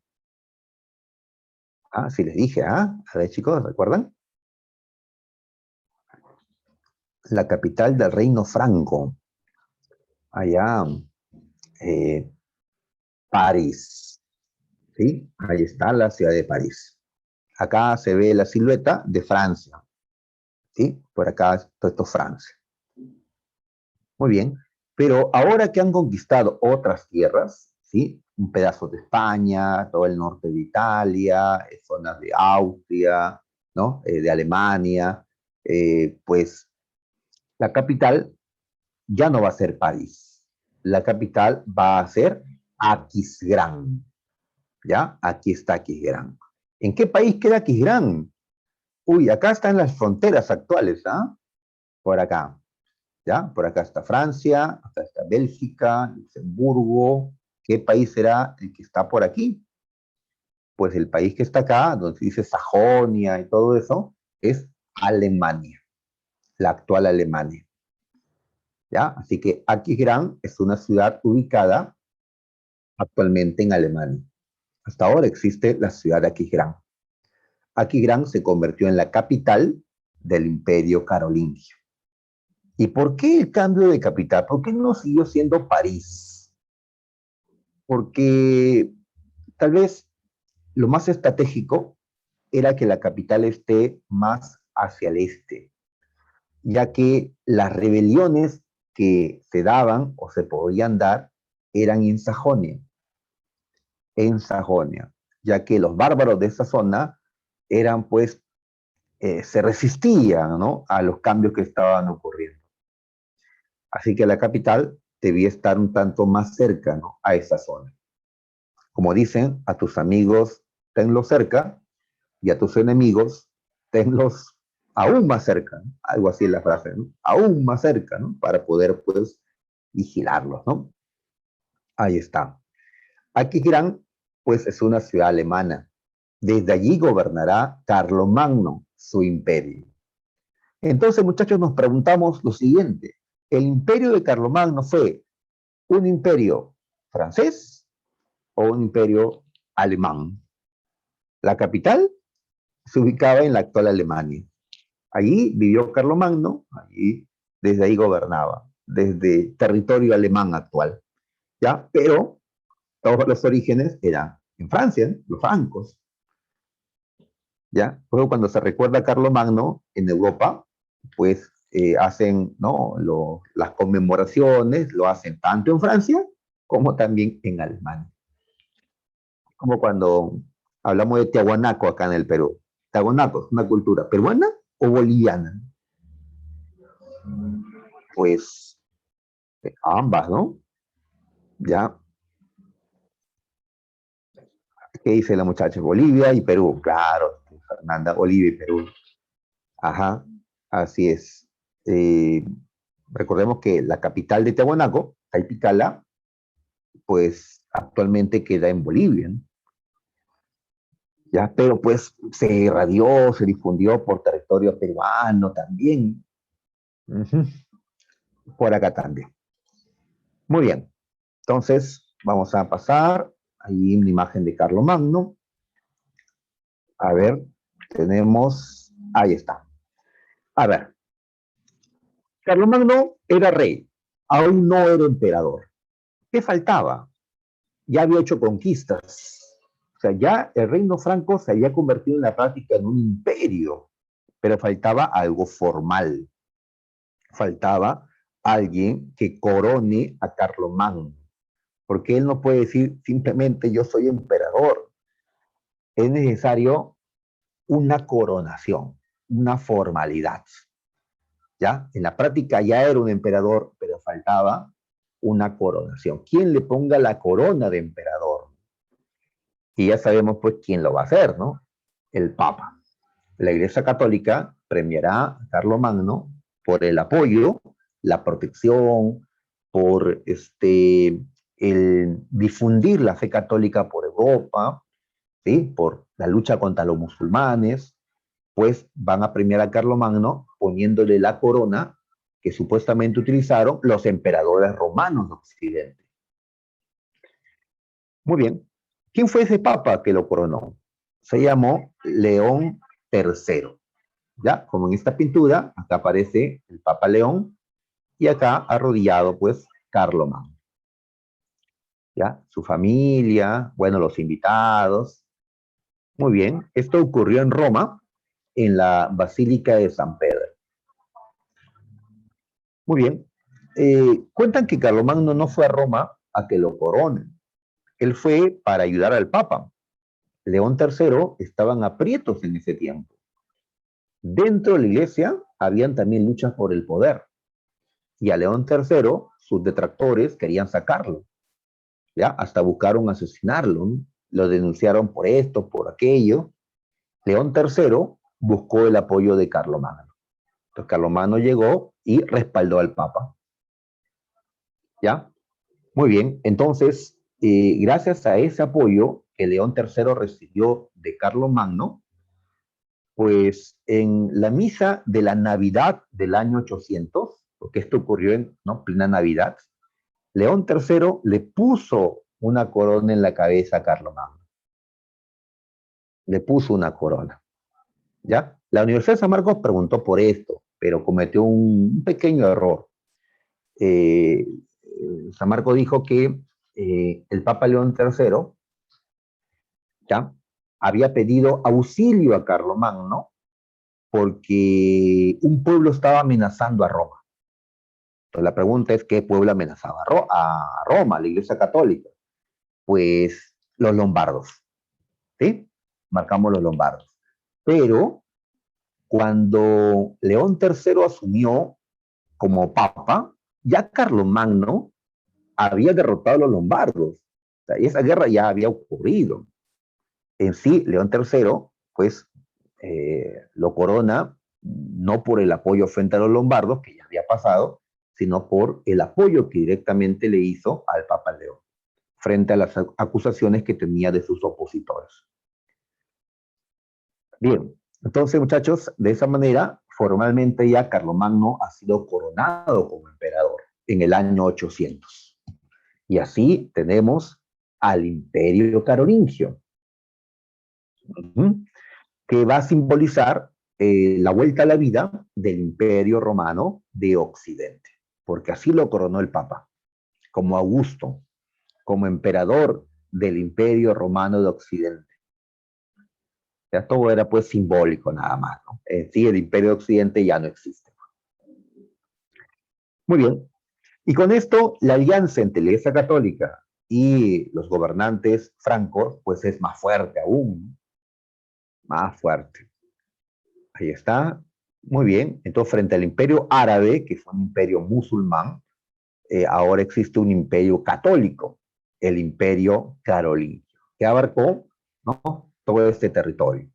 Ah, sí les dije, ¿ah? A ver, chicos, ¿recuerdan? La capital del reino franco. Allá, eh, París. ¿Sí? Ahí está la ciudad de París. Acá se ve la silueta de Francia. ¿Sí? Por acá, todo esto es Francia. Muy bien. Pero ahora que han conquistado otras tierras, ¿sí? Un pedazo de España, todo el norte de Italia, zonas de Austria, ¿no? De Alemania, pues la capital ya no va a ser París. La capital va a ser Aquisgrán. ¿Ya? Aquí está Aquisgrán. ¿En qué país queda Aquisgrán? Uy, acá están las fronteras actuales, ¿ah? Por acá, ¿ya? Por acá está Francia, acá está Bélgica, Luxemburgo. ¿Qué país será el que está por aquí? Pues el país que está acá, donde se dice Sajonia y todo eso, es Alemania, la actual Alemania, ¿ya? Así que Aquisgrán es una ciudad ubicada actualmente en Alemania. Hasta ahora existe la ciudad de Aquisgrán. Aquisgrán se convirtió en la capital del Imperio Carolingio. ¿Y por qué el cambio de capital? ¿Por qué no siguió siendo París? Porque tal vez lo más estratégico era que la capital esté más hacia el este, ya que las rebeliones que se daban o se podían dar eran en Sajonia, ya que los bárbaros de esa zona eran pues, se resistían, ¿no?, a los cambios que estaban ocurriendo. Así que la capital debía estar un tanto más cerca, ¿no?, a esa zona. Como dicen, a tus amigos tenlos cerca y a tus enemigos tenlos aún más cerca, ¿no? Algo así es la frase, ¿no? Aún más cerca, ¿no? Para poder, pues, vigilarlos, ¿no? Ahí está. Aquisgrán, pues, es una ciudad alemana. Desde allí gobernará Carlomagno, su imperio. Entonces, muchachos, nos preguntamos lo siguiente. ¿El imperio de Carlomagno fue un imperio francés o un imperio alemán? La capital se ubicaba en la actual Alemania. Allí vivió Carlomagno, allí, desde ahí gobernaba, desde territorio alemán actual, ¿ya? Pero todos los orígenes eran en Francia, ¿no?, los francos, ¿ya? Luego cuando se recuerda a Carlomagno en Europa, pues hacen, ¿no?, las conmemoraciones, lo hacen tanto en Francia como también en Alemania. Como cuando hablamos de Tiahuanaco acá en el Perú. Tiahuanaco es una cultura peruana o boliviana. Pues ambas, ¿no? Ya, ¿qué dice la muchacha? Bolivia y Perú. Claro, Fernanda, Bolivia y Perú. Ajá, así es. Eh, Recordemos que la capital de Tiahuanaco, Taipicala, pues actualmente queda en Bolivia, ¿no? Ya, pero pues se irradió, se difundió por territorio peruano también. Ujú. Por acá también. Muy bien, entonces vamos a pasar ahí una imagen de Carlomagno. A ver, tenemos, ahí está. A ver, Carlomagno era rey, aún no era emperador. ¿Qué faltaba? Ya había hecho conquistas. O sea, ya el reino franco se había convertido en la práctica en un imperio, pero faltaba algo formal. Faltaba alguien que corone a Carlomagno, porque él no puede decir simplemente yo soy emperador. Es necesario una coronación, una formalidad. ¿Ya? En la práctica ya era un emperador, pero faltaba una coronación. ¿Quién le ponga la corona de emperador? Y ya sabemos pues quién lo va a hacer, ¿no? El Papa. La Iglesia Católica premiará a Carlomagno por el apoyo, la protección, por el difundir la fe católica por Europa, ¿sí?, por la lucha contra los musulmanes, pues van a premiar a Carlomagno poniéndole la corona que supuestamente utilizaron los emperadores romanos de Occidente. Muy bien. ¿Quién fue ese papa que lo coronó? Se llamó León III. ¿Ya? Como en esta pintura, acá aparece el Papa León y acá arrodillado, pues, Carlomagno. ¿Ya? Su familia, bueno, los invitados. Muy bien. Esto ocurrió en Roma, en la Basílica de San Pedro. Muy bien. Cuentan que Carlomagno no fue a Roma a que lo coronen. Él fue para ayudar al Papa. León III estaban aprietos en ese tiempo. Dentro de la iglesia habían también luchas por el poder. Y a León III, sus detractores querían sacarlo. ¿Ya? Hasta buscaron asesinarlo, ¿no? Lo denunciaron por esto, por aquello. León III buscó el apoyo de Carlomagno. Entonces Carlomagno llegó y respaldó al Papa. ¿Ya? Muy bien, entonces, gracias a ese apoyo que León III recibió de Carlomagno, pues en la misa de la Navidad del año 800, porque esto ocurrió en, ¿no?, plena Navidad, León III le puso una corona en la cabeza a Carlomagno. Le puso una corona, ¿ya? La Universidad de San Marcos preguntó por esto, pero cometió un pequeño error. Eh, San Marcos dijo que el Papa León III, ¿ya?, había pedido auxilio a Carlomagno porque un pueblo estaba amenazando a Roma. Entonces la pregunta es, ¿qué pueblo amenazaba a Roma, a la Iglesia Católica? Pues los lombardos, ¿sí? Marcamos los lombardos. Pero cuando León III asumió como papa, ya Carlomagno había derrotado a los lombardos. O sea, esa guerra ya había ocurrido. En sí, León III, pues, lo corona no por el apoyo frente a los lombardos, que ya había pasado, sino por el apoyo que directamente le hizo al Papa León, frente a las acusaciones que tenía de sus opositores. Bien, entonces, muchachos, de esa manera, formalmente ya Carlomagno ha sido coronado como emperador en el año 800. Y así tenemos al Imperio Carolingio, que va a simbolizar la vuelta a la vida del Imperio Romano de Occidente, porque así lo coronó el Papa, como Augusto, como emperador del Imperio Romano de Occidente. Ya todo era pues simbólico nada más, ¿no? En sí, el Imperio de Occidente ya no existe. Muy bien. Y con esto, la alianza entre la Iglesia Católica y los gobernantes francos, pues es más fuerte aún, más fuerte. Ahí está. Muy bien. Entonces, frente al imperio árabe, que fue un imperio musulmán, ahora existe un imperio católico, el imperio carolingio, que abarcó, ¿no?, todo este territorio.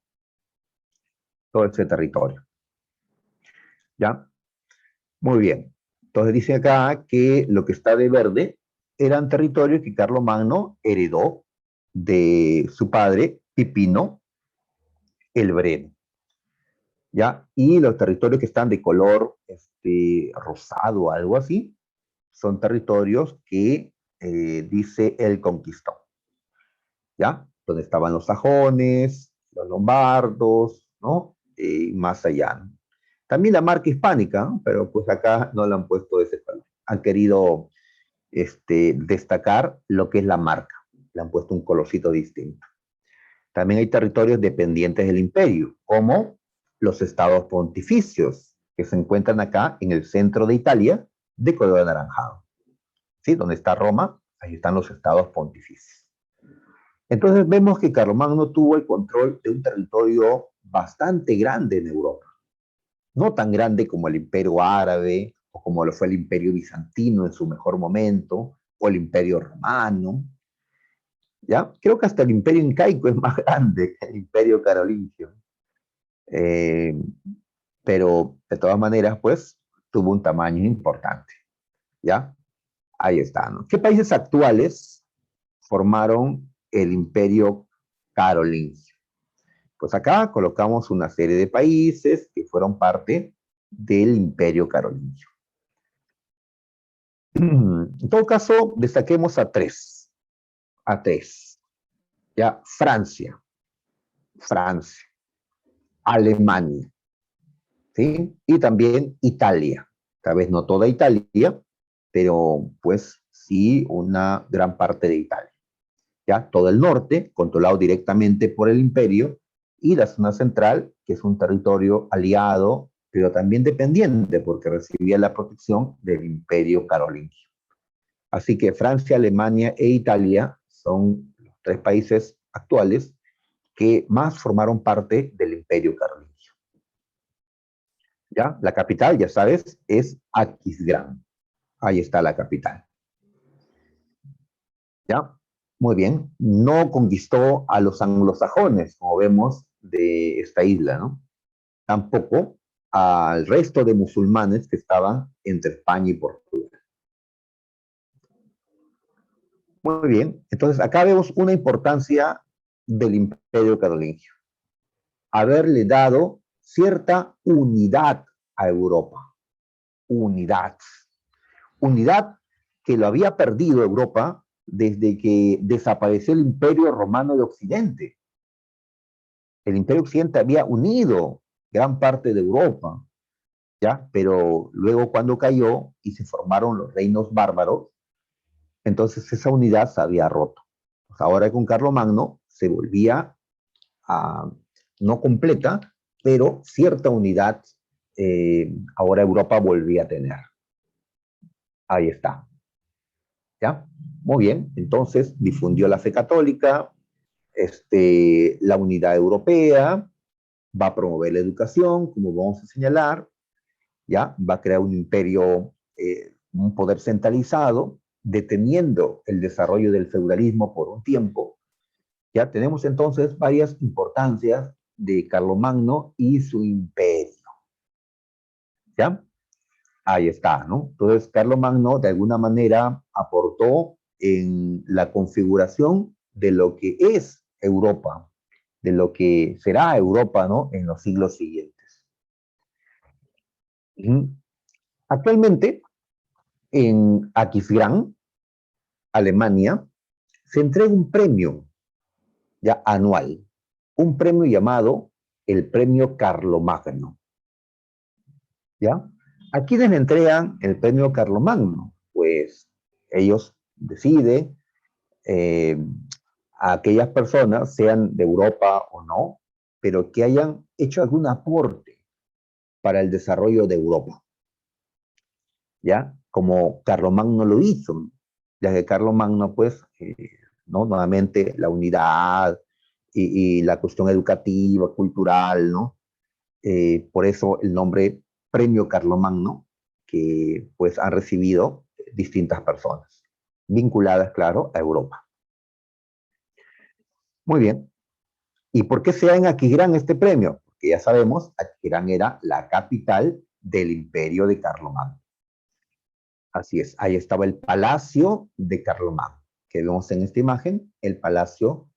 Todo este territorio. ¿Ya? Muy bien. Entonces dice acá que lo que está de verde eran territorios que Carlomagno heredó de su padre, Pipino el Breno. ¿Ya? Y los territorios que están de color rosado o algo así, son territorios que dice él conquistó. ¿Ya? Donde estaban los sajones, los lombardos, ¿no? Más allá, ¿no? También la marca hispánica, ¿no? Pero pues acá no la han puesto de ese color. Han querido destacar lo que es la marca. Le han puesto un colorcito distinto. También hay territorios dependientes del imperio, como los estados pontificios, que se encuentran acá en el centro de Italia, de color anaranjado. ¿Sí? Donde está Roma, ahí están los estados pontificios. Entonces vemos que Carlomagno tuvo el control de un territorio bastante grande en Europa. No tan grande como el imperio árabe, o como lo fue el imperio bizantino en su mejor momento, o el imperio romano. ¿Ya? Creo que hasta el imperio incaico es más grande que el imperio carolingio. Eh, pero de todas maneras, pues, tuvo un tamaño importante. ¿Ya? Ahí está, ¿no? ¿Qué países actuales formaron el imperio carolingio? Pues acá colocamos una serie de países que fueron parte del imperio carolingio. En todo caso, destaquemos a tres. A tres. Ya, Francia, Alemania, ¿sí? Y también Italia. Tal vez no toda Italia, pero pues sí una gran parte de Italia. Ya, todo el norte, controlado directamente por el imperio, y la zona central, que es un territorio aliado, pero también dependiente, porque recibía la protección del imperio carolingio. Así que Francia, Alemania e Italia son los tres países actuales que más formaron parte del imperio carolingio. ¿Ya? La capital, ya sabes, es Aquisgrán. Ahí está la capital. ¿Ya? Muy bien. No conquistó a los anglosajones, como vemos de esta isla, ¿no? tampoco al resto de musulmanes que estaban entre España y Portugal. Muy bien, entonces acá vemos una importancia del Imperio Carolingio. Haberle dado cierta unidad a Europa. Unidad. Unidad que lo había perdido Europa desde que desapareció el Imperio Romano de Occidente. El Imperio Occidente había unido gran parte de Europa, ¿ya? Pero luego cuando cayó y se formaron los reinos bárbaros, entonces esa unidad se había roto. Pues ahora con Carlomagno se volvía a, no completa, pero cierta unidad ahora Europa volvía a tener. Ahí está. ¿Ya? Muy bien, entonces difundió la fe católica, la unidad europea, va a promover la educación, como vamos a señalar, ¿ya? Va a crear un imperio, un poder centralizado, deteniendo el desarrollo del feudalismo por un tiempo. Ya tenemos entonces varias importancias de Carlomagno y su imperio. ¿Ya? Ahí está, ¿no? Entonces, Carlomagno de alguna manera aportó en la configuración de lo que es Europa, de lo que será Europa, ¿no? En los siglos siguientes. Actualmente, en Aquisgrán, Alemania, se entrega un premio ya anual, un premio llamado el Premio Carlomagno. ¿Ya? ¿A quiénes le entregan el Premio Carlomagno? Pues ellos deciden a aquellas personas, sean de Europa o no, pero que hayan hecho algún aporte para el desarrollo de Europa. ¿Ya? Como Carlomagno lo hizo, ya que Carlomagno, pues, ¿no? Nuevamente la unidad y la cuestión educativa, cultural, ¿no? Por eso el nombre Premio Carlomagno, que pues han recibido distintas personas, vinculadas, claro, a Europa. Muy bien. ¿Y por qué se da en Aquisgrán este premio? Porque ya sabemos, Aquisgrán era la capital del imperio de Carlomagno. Así es, ahí estaba el palacio de Carlomagno, que vemos en esta imagen, el palacio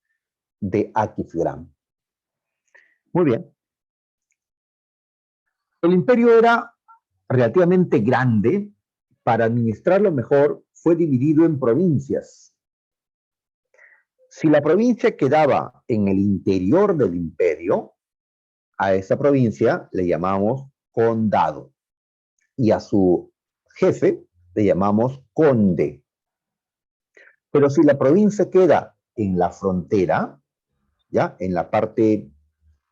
de Aquisgrán. Muy bien. El imperio era relativamente grande. Para administrarlo mejor, fue dividido en provincias. Si la provincia quedaba en el interior del imperio, a esa provincia le llamamos condado y a su jefe le llamamos conde. Pero si la provincia queda en la frontera, ¿ya? En la parte,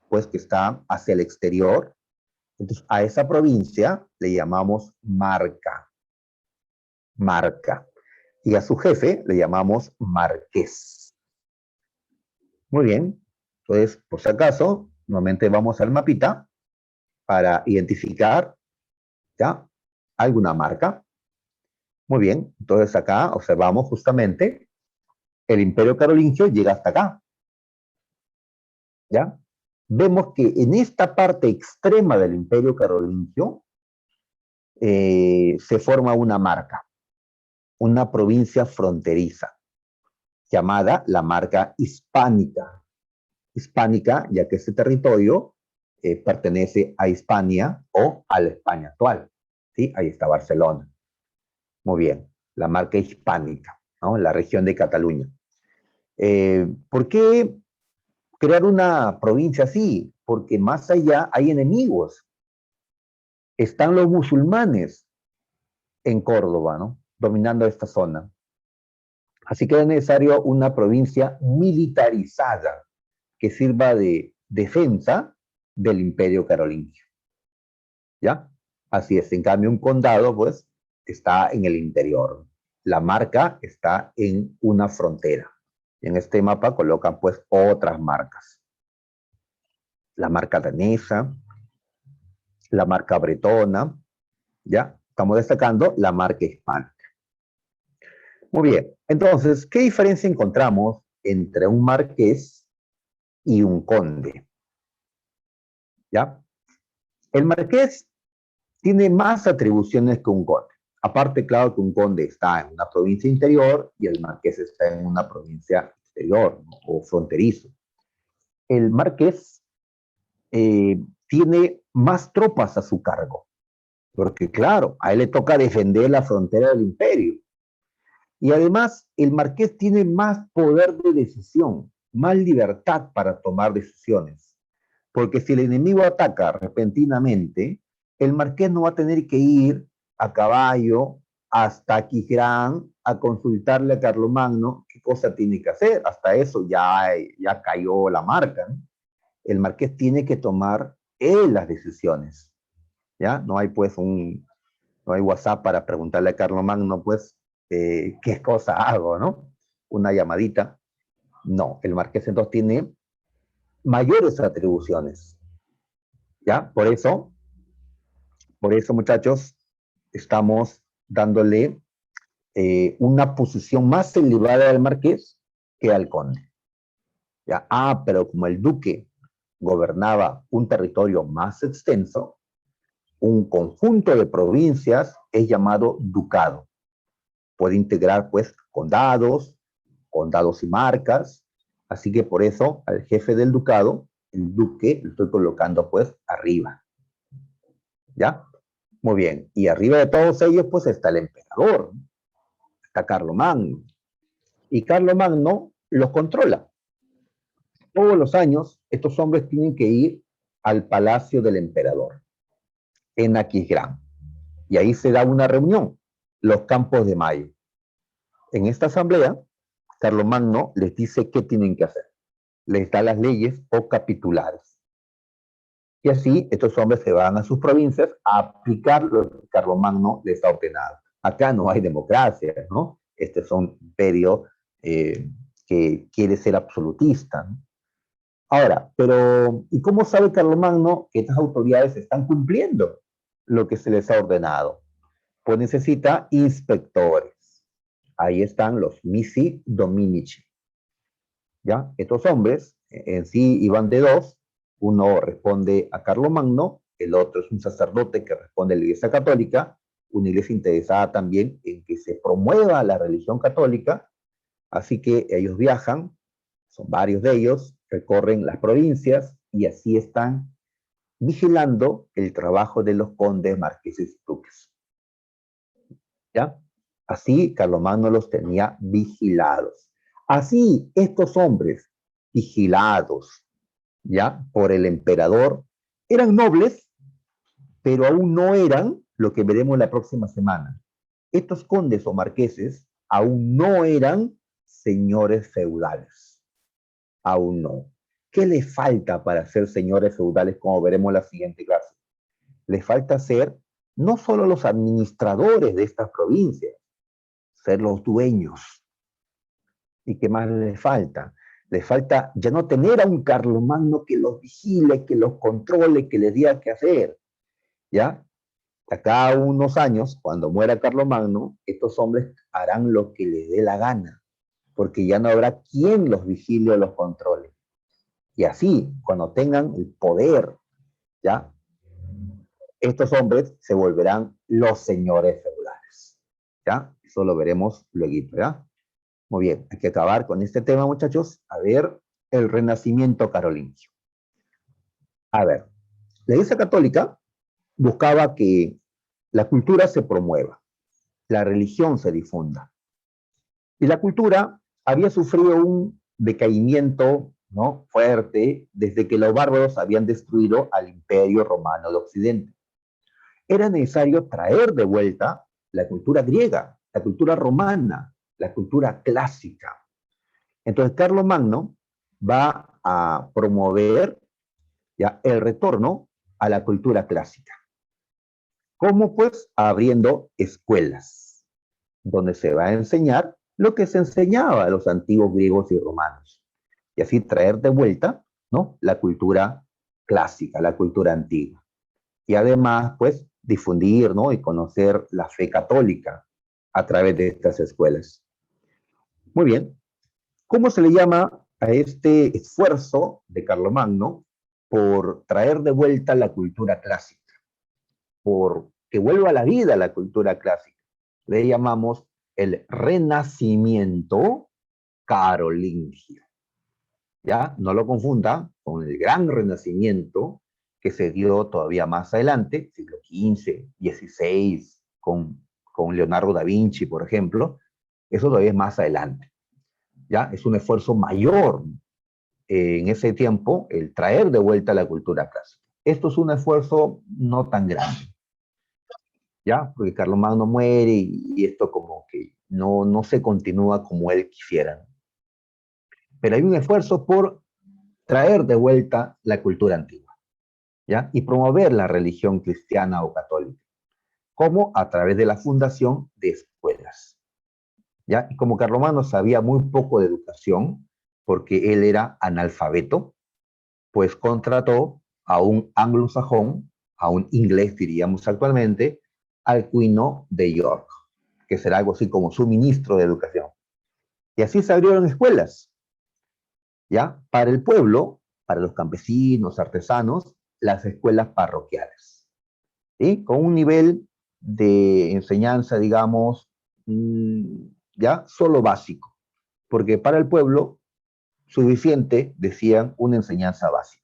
pues, que está hacia el exterior, entonces a esa provincia le llamamos marca. Marca. Y a su jefe le llamamos marqués. Muy bien. Entonces, por si acaso, nuevamente vamos al mapita para identificar, ¿ya? Alguna marca. Muy bien. Entonces acá observamos justamente el imperio carolingio llega hasta acá. ¿Ya? Vemos que en esta parte extrema del imperio carolingio se forma una marca, una provincia fronteriza, llamada la marca hispánica. Hispánica, ya que este territorio pertenece a Hispania o a la España actual. ¿Sí? Ahí está Barcelona. Muy bien, la marca hispánica, ¿no? La región de Cataluña. ¿Por qué crear una provincia así? Porque más allá hay enemigos. Están los musulmanes en Córdoba, ¿no? Dominando esta zona. Así que es necesario una provincia militarizada que sirva de defensa del imperio carolingio. ¿Ya? Así es. En cambio, un condado, pues, está en el interior. La marca está en una frontera. Y en este mapa colocan, pues, otras marcas. La marca danesa, la marca bretona, ¿ya? Estamos destacando la marca hispánica. Muy bien, entonces, ¿qué diferencia encontramos entre un marqués y un conde? ¿Ya? El marqués tiene más atribuciones que un conde. Aparte, claro que un conde está en una provincia interior y el marqués está en una provincia exterior, ¿no? O fronterizo. El marqués tiene más tropas a su cargo, porque claro, a él le toca defender la frontera del imperio. Y además, el marqués tiene más poder de decisión, más libertad para tomar decisiones. Porque si el enemigo ataca repentinamente, el marqués no va a tener que ir a caballo hasta Quijirán a consultarle a Carlomagno qué cosa tiene que hacer. Hasta eso ya cayó la marca, ¿no? El marqués tiene que tomar él las decisiones. ¿Ya? No hay pues no hay WhatsApp para preguntarle a Carlomagno, pues, qué cosa hago, ¿no? Una llamadita. No, el marqués entonces tiene mayores atribuciones, ¿ya? Por eso, muchachos, estamos dándole una posición más elevada al marqués que al conde. ¿Ya? Ah, pero como el duque gobernaba un territorio más extenso, un conjunto de provincias es llamado ducado. Puede integrar, pues, condados y marcas. Así que por eso al jefe del ducado, el duque, lo estoy colocando, pues, arriba. ¿Ya? Muy bien. Y arriba de todos ellos, pues, está el emperador, está Carlomagno. Y Carlomagno los controla. Todos los años, estos hombres tienen que ir al palacio del emperador, en Aquisgrán. Y ahí se da una reunión, los Campos de Mayo. En esta asamblea, Carlomagno les dice qué tienen que hacer. Les da las leyes o capitulares. Y así estos hombres se van a sus provincias a aplicar lo que Carlomagno les ha ordenado. Acá no hay democracia, ¿no? Este es un imperio que quiere ser absolutista, ¿no? Ahora, pero ¿y cómo sabe Carlomagno que estas autoridades están cumpliendo lo que se les ha ordenado? Pues necesita inspectores. Ahí están los missi dominici. ¿Ya? Estos hombres en sí iban de dos. Uno responde a Carlomagno, el otro es un sacerdote que responde a la Iglesia Católica, una iglesia interesada también en que se promueva la religión católica. Así que ellos viajan, son varios de ellos, recorren las provincias y así están vigilando el trabajo de los condes, marqueses y duques. ¿Ya? Así Carlomagno los tenía vigilados. Así estos hombres vigilados, ¿ya? Por el emperador, eran nobles, pero aún no eran lo que veremos la próxima semana. Estos condes o marqueses aún no eran señores feudales. Aún no. ¿Qué les falta para ser señores feudales, como veremos en la siguiente clase? Les falta ser no solo los administradores de estas provincias, ser los dueños. ¿Y qué más les falta? Les falta ya no tener a un Carlomagno que los vigile, que los controle, que les diga qué hacer. ¿Ya? Acá unos años, cuando muera Carlomagno, estos hombres harán lo que les dé la gana, porque ya no habrá quien los vigile o los controle. Y así, cuando tengan el poder, ¿ya? Estos hombres se volverán los señores feudales. ¿Ya? Eso lo veremos luego, ¿ya? Muy bien, hay que acabar con este tema, muchachos. A ver, el renacimiento carolingio. A ver, la Iglesia Católica buscaba que la cultura se promueva, la religión se difunda. Y la cultura había sufrido un decaimiento, ¿no?, fuerte desde que los bárbaros habían destruido al Imperio Romano de Occidente. Era necesario traer de vuelta la cultura griega, la cultura romana, la cultura clásica. Entonces, Carlomagno va a promover ya el retorno a la cultura clásica. ¿Cómo? Pues abriendo escuelas, donde se va a enseñar lo que se enseñaba a los antiguos griegos y romanos. Y así traer de vuelta, ¿no?, la cultura clásica, la cultura antigua. Y además, pues, difundir, ¿no?, y conocer la fe católica a través de estas escuelas. Muy bien. ¿Cómo se le llama a este esfuerzo de Carlomagno por traer de vuelta la cultura clásica? por que vuelva a la vida la cultura clásica. Le llamamos el Renacimiento carolingio. ¿Ya? No lo confunda con el gran Renacimiento que se dio todavía más adelante, siglo XV, XVI, con Leonardo da Vinci, por ejemplo. Eso todavía es más adelante. ¿Ya? Es un esfuerzo mayor en ese tiempo el traer de vuelta la cultura clásica. Esto es un esfuerzo no tan grande, ¿ya? Porque Carlomagno muere y esto como que no se continúa como él quisiera. Pero hay un esfuerzo por traer de vuelta la cultura antigua, ¿ya? Y promover la religión cristiana o católica, como a través de la fundación de escuelas, ¿ya? Y como Carlomagno sabía muy poco de educación, porque él era analfabeto, pues contrató a un anglosajón, a un inglés diríamos actualmente, Alcuino de York, que será algo así como su ministro de educación. Y así se abrieron escuelas, ¿ya? Para el pueblo, para los campesinos, artesanos, las escuelas parroquiales, ¿sí? Con un nivel de enseñanza, digamos, ya solo básico, porque para el pueblo suficiente, decían, una enseñanza básica.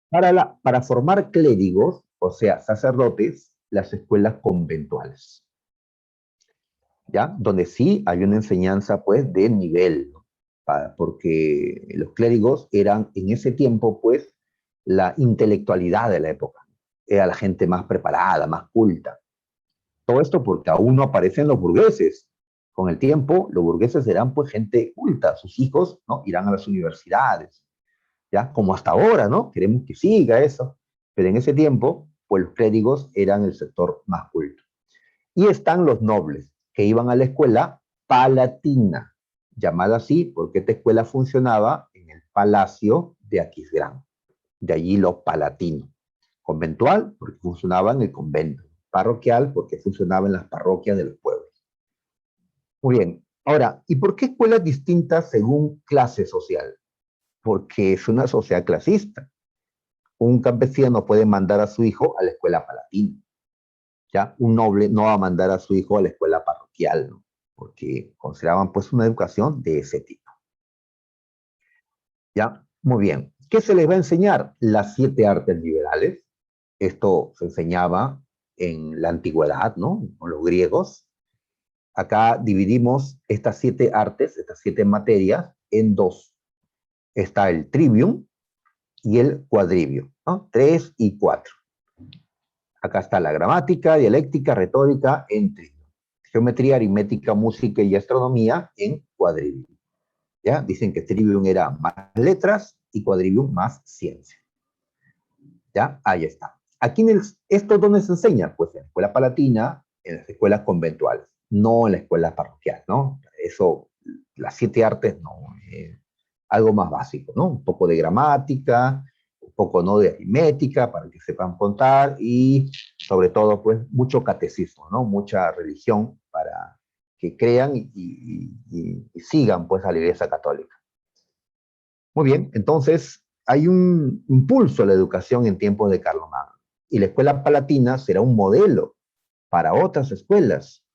Para formar clérigos, o sea, sacerdotes, las escuelas conventuales, ¿ya? Donde sí hay una enseñanza, pues, de nivel, ¿no? Porque los clérigos eran, en ese tiempo, pues, la intelectualidad de la época. Era la gente más preparada, más culta. Todo esto porque aún no aparecen los burgueses. Con el tiempo, los burgueses serán, pues, gente culta. Sus hijos, ¿no? Irán a las universidades, ¿ya? Como hasta ahora, ¿no? Queremos que siga eso. Pero en ese tiempo, pues los clérigos eran el sector más culto. Y están los nobles, que iban a la escuela palatina, llamada así porque esta escuela funcionaba en el palacio de Aquisgrán. De allí los palatinos. Conventual, porque funcionaba en el convento. Parroquial, porque funcionaba en las parroquias de los pueblos. Muy bien. Ahora, ¿y por qué escuelas distintas según clase social? Porque es una sociedad clasista. Un campesino puede mandar a su hijo a la escuela palatina, ¿ya? Un noble no va a mandar a su hijo a la escuela parroquial, ¿no? Porque consideraban pues una educación de ese tipo, ¿ya? Muy bien. ¿Qué se les va a enseñar? Las 7 artes liberales. Esto se enseñaba en la antigüedad, ¿no? Con los griegos. Acá dividimos estas 7 artes, estas 7 materias, en dos. Está el trivium y el quadrivium, ¿no? 3 y 4. Acá está la gramática, dialéctica, retórica en trivium. Geometría, aritmética, música y astronomía en cuadrivium. ¿Ya? Dicen que trivium era más letras y quadrivium más ciencia. ¿Ya? Ahí está. Aquí ¿esto dónde se enseña? Pues en la escuela palatina, en las escuelas conventuales, no en la escuela parroquial, ¿no? Eso, las 7 artes, no. Algo más básico, ¿no? Un poco de gramática, un poco, ¿no? De aritmética para que sepan contar y sobre todo, pues, mucho catecismo, ¿no? Mucha religión para que crean y sigan, pues, a la Iglesia Católica. Muy bien, entonces hay un impulso a la educación en tiempos de Carlomagno y la escuela palatina será un modelo para otras escuelas,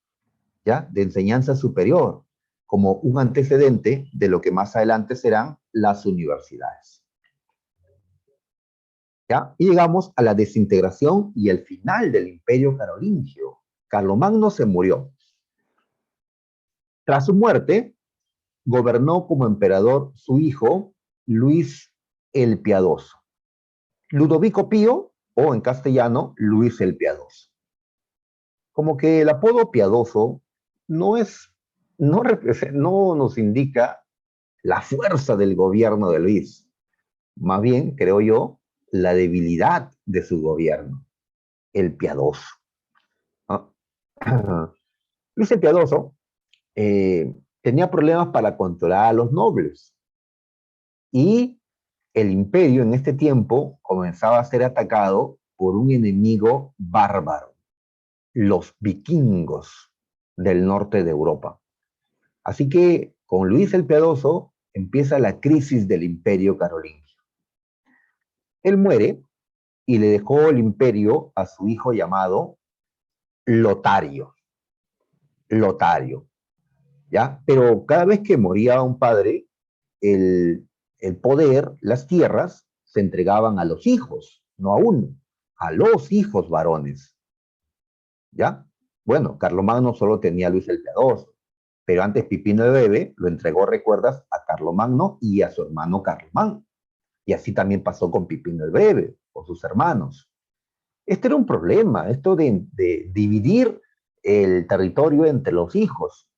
¿ya? De enseñanza superior, como un antecedente de lo que más adelante serán las universidades. ¿Ya? Y llegamos a la desintegración y el final del Imperio Carolingio. Carlomagno se murió. Tras su muerte, gobernó como emperador su hijo Luis el Piadoso. Ludovico Pío, o en castellano, Luis el Piadoso. Como que el apodo piadoso no es, no nos indica la fuerza del gobierno de Luis, más bien, creo yo, la debilidad de su gobierno, el piadoso. ¿No? Luis el Piadoso tenía problemas para controlar a los nobles y el imperio en este tiempo comenzaba a ser atacado por un enemigo bárbaro, los vikingos del norte de Europa. Así que con Luis el Piadoso empieza la crisis del imperio carolingio. Él muere y le dejó el imperio a su hijo llamado Lotario. Lotario, ¿ya? Pero cada vez que moría un padre, el poder, las tierras, se entregaban a los hijos, no a uno, a los hijos varones, ¿ya? Bueno, Carlomagno solo tenía a Luis el Piadoso, pero antes Pipino el Bebe lo entregó, recuerdas, a Carlomagno y a su hermano Carlomagno. Y así también pasó con Pipino el Breve, o sus hermanos. Este era un problema, esto de dividir el territorio entre los hijos.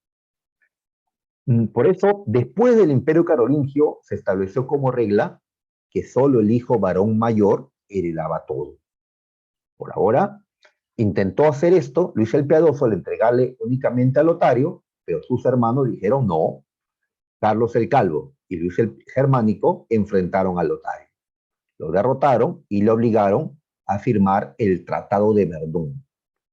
Por eso, después del Imperio Carolingio, se estableció como regla que solo el hijo varón mayor heredaba todo. Por ahora, intentó hacer esto Luis el Piadoso al entregarle únicamente a Lotario, pero sus hermanos dijeron no. Carlos el Calvo y Luis el Germánico enfrentaron a Lotario. Lo derrotaron y le obligaron a firmar el Tratado de Verdún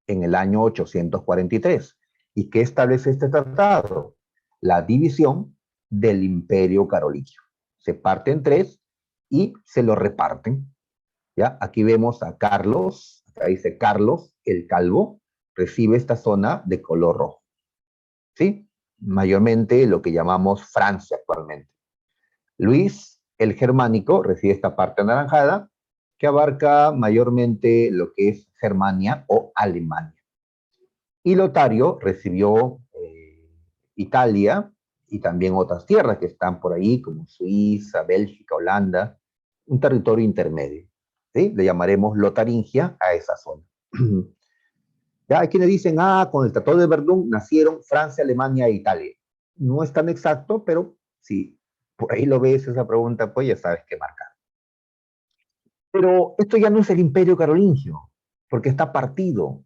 en el año 843. ¿Y qué establece este tratado? La división del Imperio Carolingio. Se parte en tres y se lo reparten. ¿Ya? Aquí vemos a Carlos, acá dice Carlos el Calvo, recibe esta zona de color rojo. ¿Sí? Mayormente lo que llamamos Francia actualmente. Luis el Germánico recibe esta parte anaranjada que abarca mayormente lo que es Germania o Alemania. Y Lotario recibió Italia y también otras tierras que están por ahí, como Suiza, Bélgica, Holanda, un territorio intermedio. ¿Sí? Le llamaremos Lotaringia a esa zona. Ya hay quienes dicen, con el Tratado de Verdún nacieron Francia, Alemania e Italia. No es tan exacto, pero si por ahí lo ves esa pregunta, pues ya sabes qué marcar. Pero esto ya no es el Imperio Carolingio, porque está partido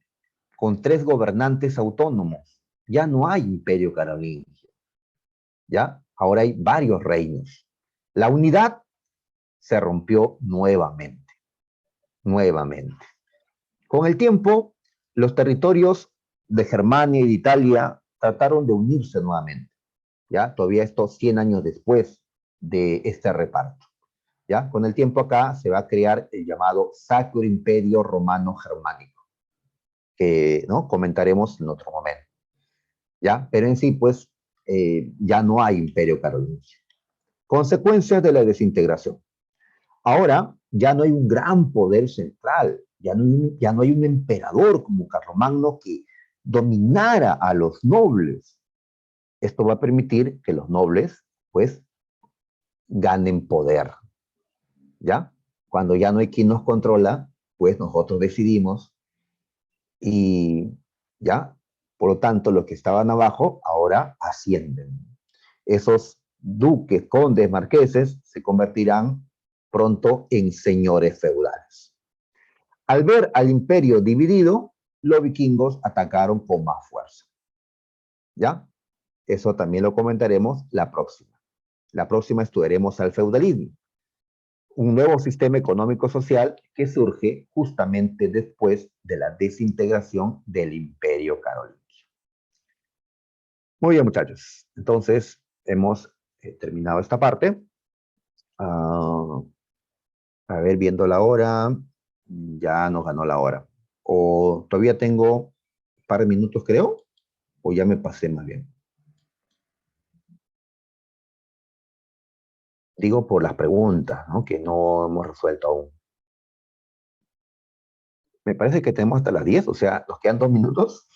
con tres gobernantes autónomos. Ya no hay Imperio Carolingio, ¿ya? Ahora hay varios reinos. La unidad se rompió nuevamente, nuevamente. Con el tiempo, los territorios de Germania y de Italia trataron de unirse nuevamente, ¿ya? Todavía estos 100 años después de este reparto, ¿ya? Con el tiempo acá se va a crear el llamado Sacro Imperio Romano Germánico, que, ¿no?, comentaremos en otro momento, ¿ya? Pero en sí, pues, ya no hay Imperio Carolingio. Consecuencias de la desintegración. Ahora ya no hay un gran poder central, ya no hay un emperador como Carlomagno que dominara a los nobles. Esto va a permitir que los nobles, pues, ganen poder, ¿ya? Cuando ya no hay quien nos controla, pues nosotros decidimos y, ¿ya? Por lo tanto, los que estaban abajo ahora ascienden. Esos duques, condes, marqueses se convertirán pronto en señores feudales. Al ver al imperio dividido, los vikingos atacaron con más fuerza. ¿Ya? Eso también lo comentaremos la próxima. La próxima estudiaremos al feudalismo, un nuevo sistema económico-social que surge justamente después de la desintegración del imperio carolingio. Muy bien, muchachos. Entonces, hemos terminado esta parte. A ver, viendo la hora, ya nos ganó la hora. O todavía tengo un par de minutos, creo, o ya me pasé más bien. Digo por las preguntas, ¿no?, que no hemos resuelto aún. Me parece que tenemos hasta las 10, o sea, nos quedan 2 minutos.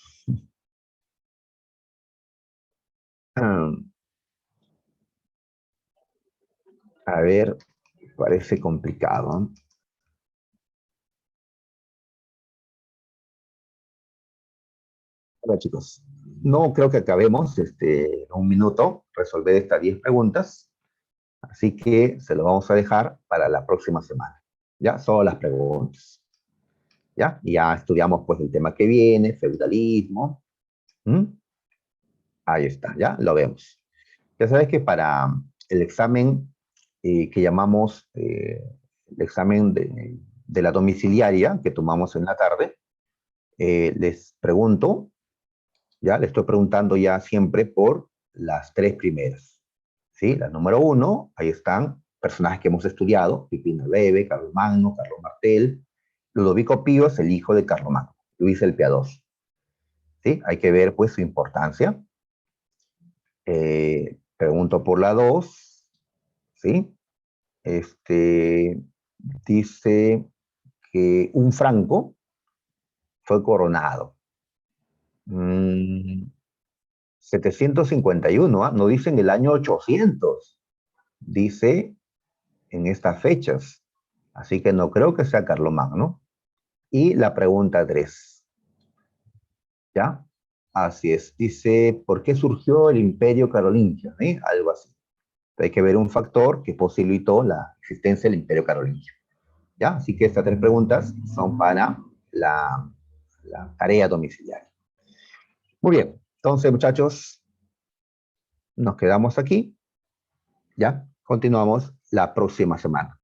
A ver, parece complicado. Hola, chicos. No creo que acabemos en un minuto resolver estas 10 preguntas, así que se lo vamos a dejar para la próxima semana. Ya, solo las preguntas. ¿Ya? Y ya estudiamos pues el tema que viene, feudalismo. ¿Mm? Ahí está, ya lo vemos. Ya sabes que para el examen que llamamos el examen de la domiciliaria que tomamos en la tarde, les pregunto, ya le estoy preguntando ya siempre por las tres primeras. ¿Sí? La número 1, ahí están personajes que hemos estudiado: Pipino el Bebe, Carlos Magno, Carlos Martel, Ludovico Pío es el hijo de Carlomagno, Luis el Piadoso. ¿Sí? Hay que ver, pues, su importancia. Pregunto por la 2, ¿sí? Dice que un franco fue coronado. Mm, 751, ¿ah? No dice en el año 800, dice en estas fechas. Así que no creo que sea Carlomagno. Y la pregunta 3, ¿ya? Así es. Dice, ¿por qué surgió el Imperio Carolingio? ¿Eh? Algo así. Hay que ver un factor que posibilitó la existencia del Imperio Carolingio. ¿Ya? Así que estas 3 preguntas son para la tarea domiciliaria. Muy bien. Entonces, muchachos, nos quedamos aquí. ¿Ya? Continuamos la próxima semana.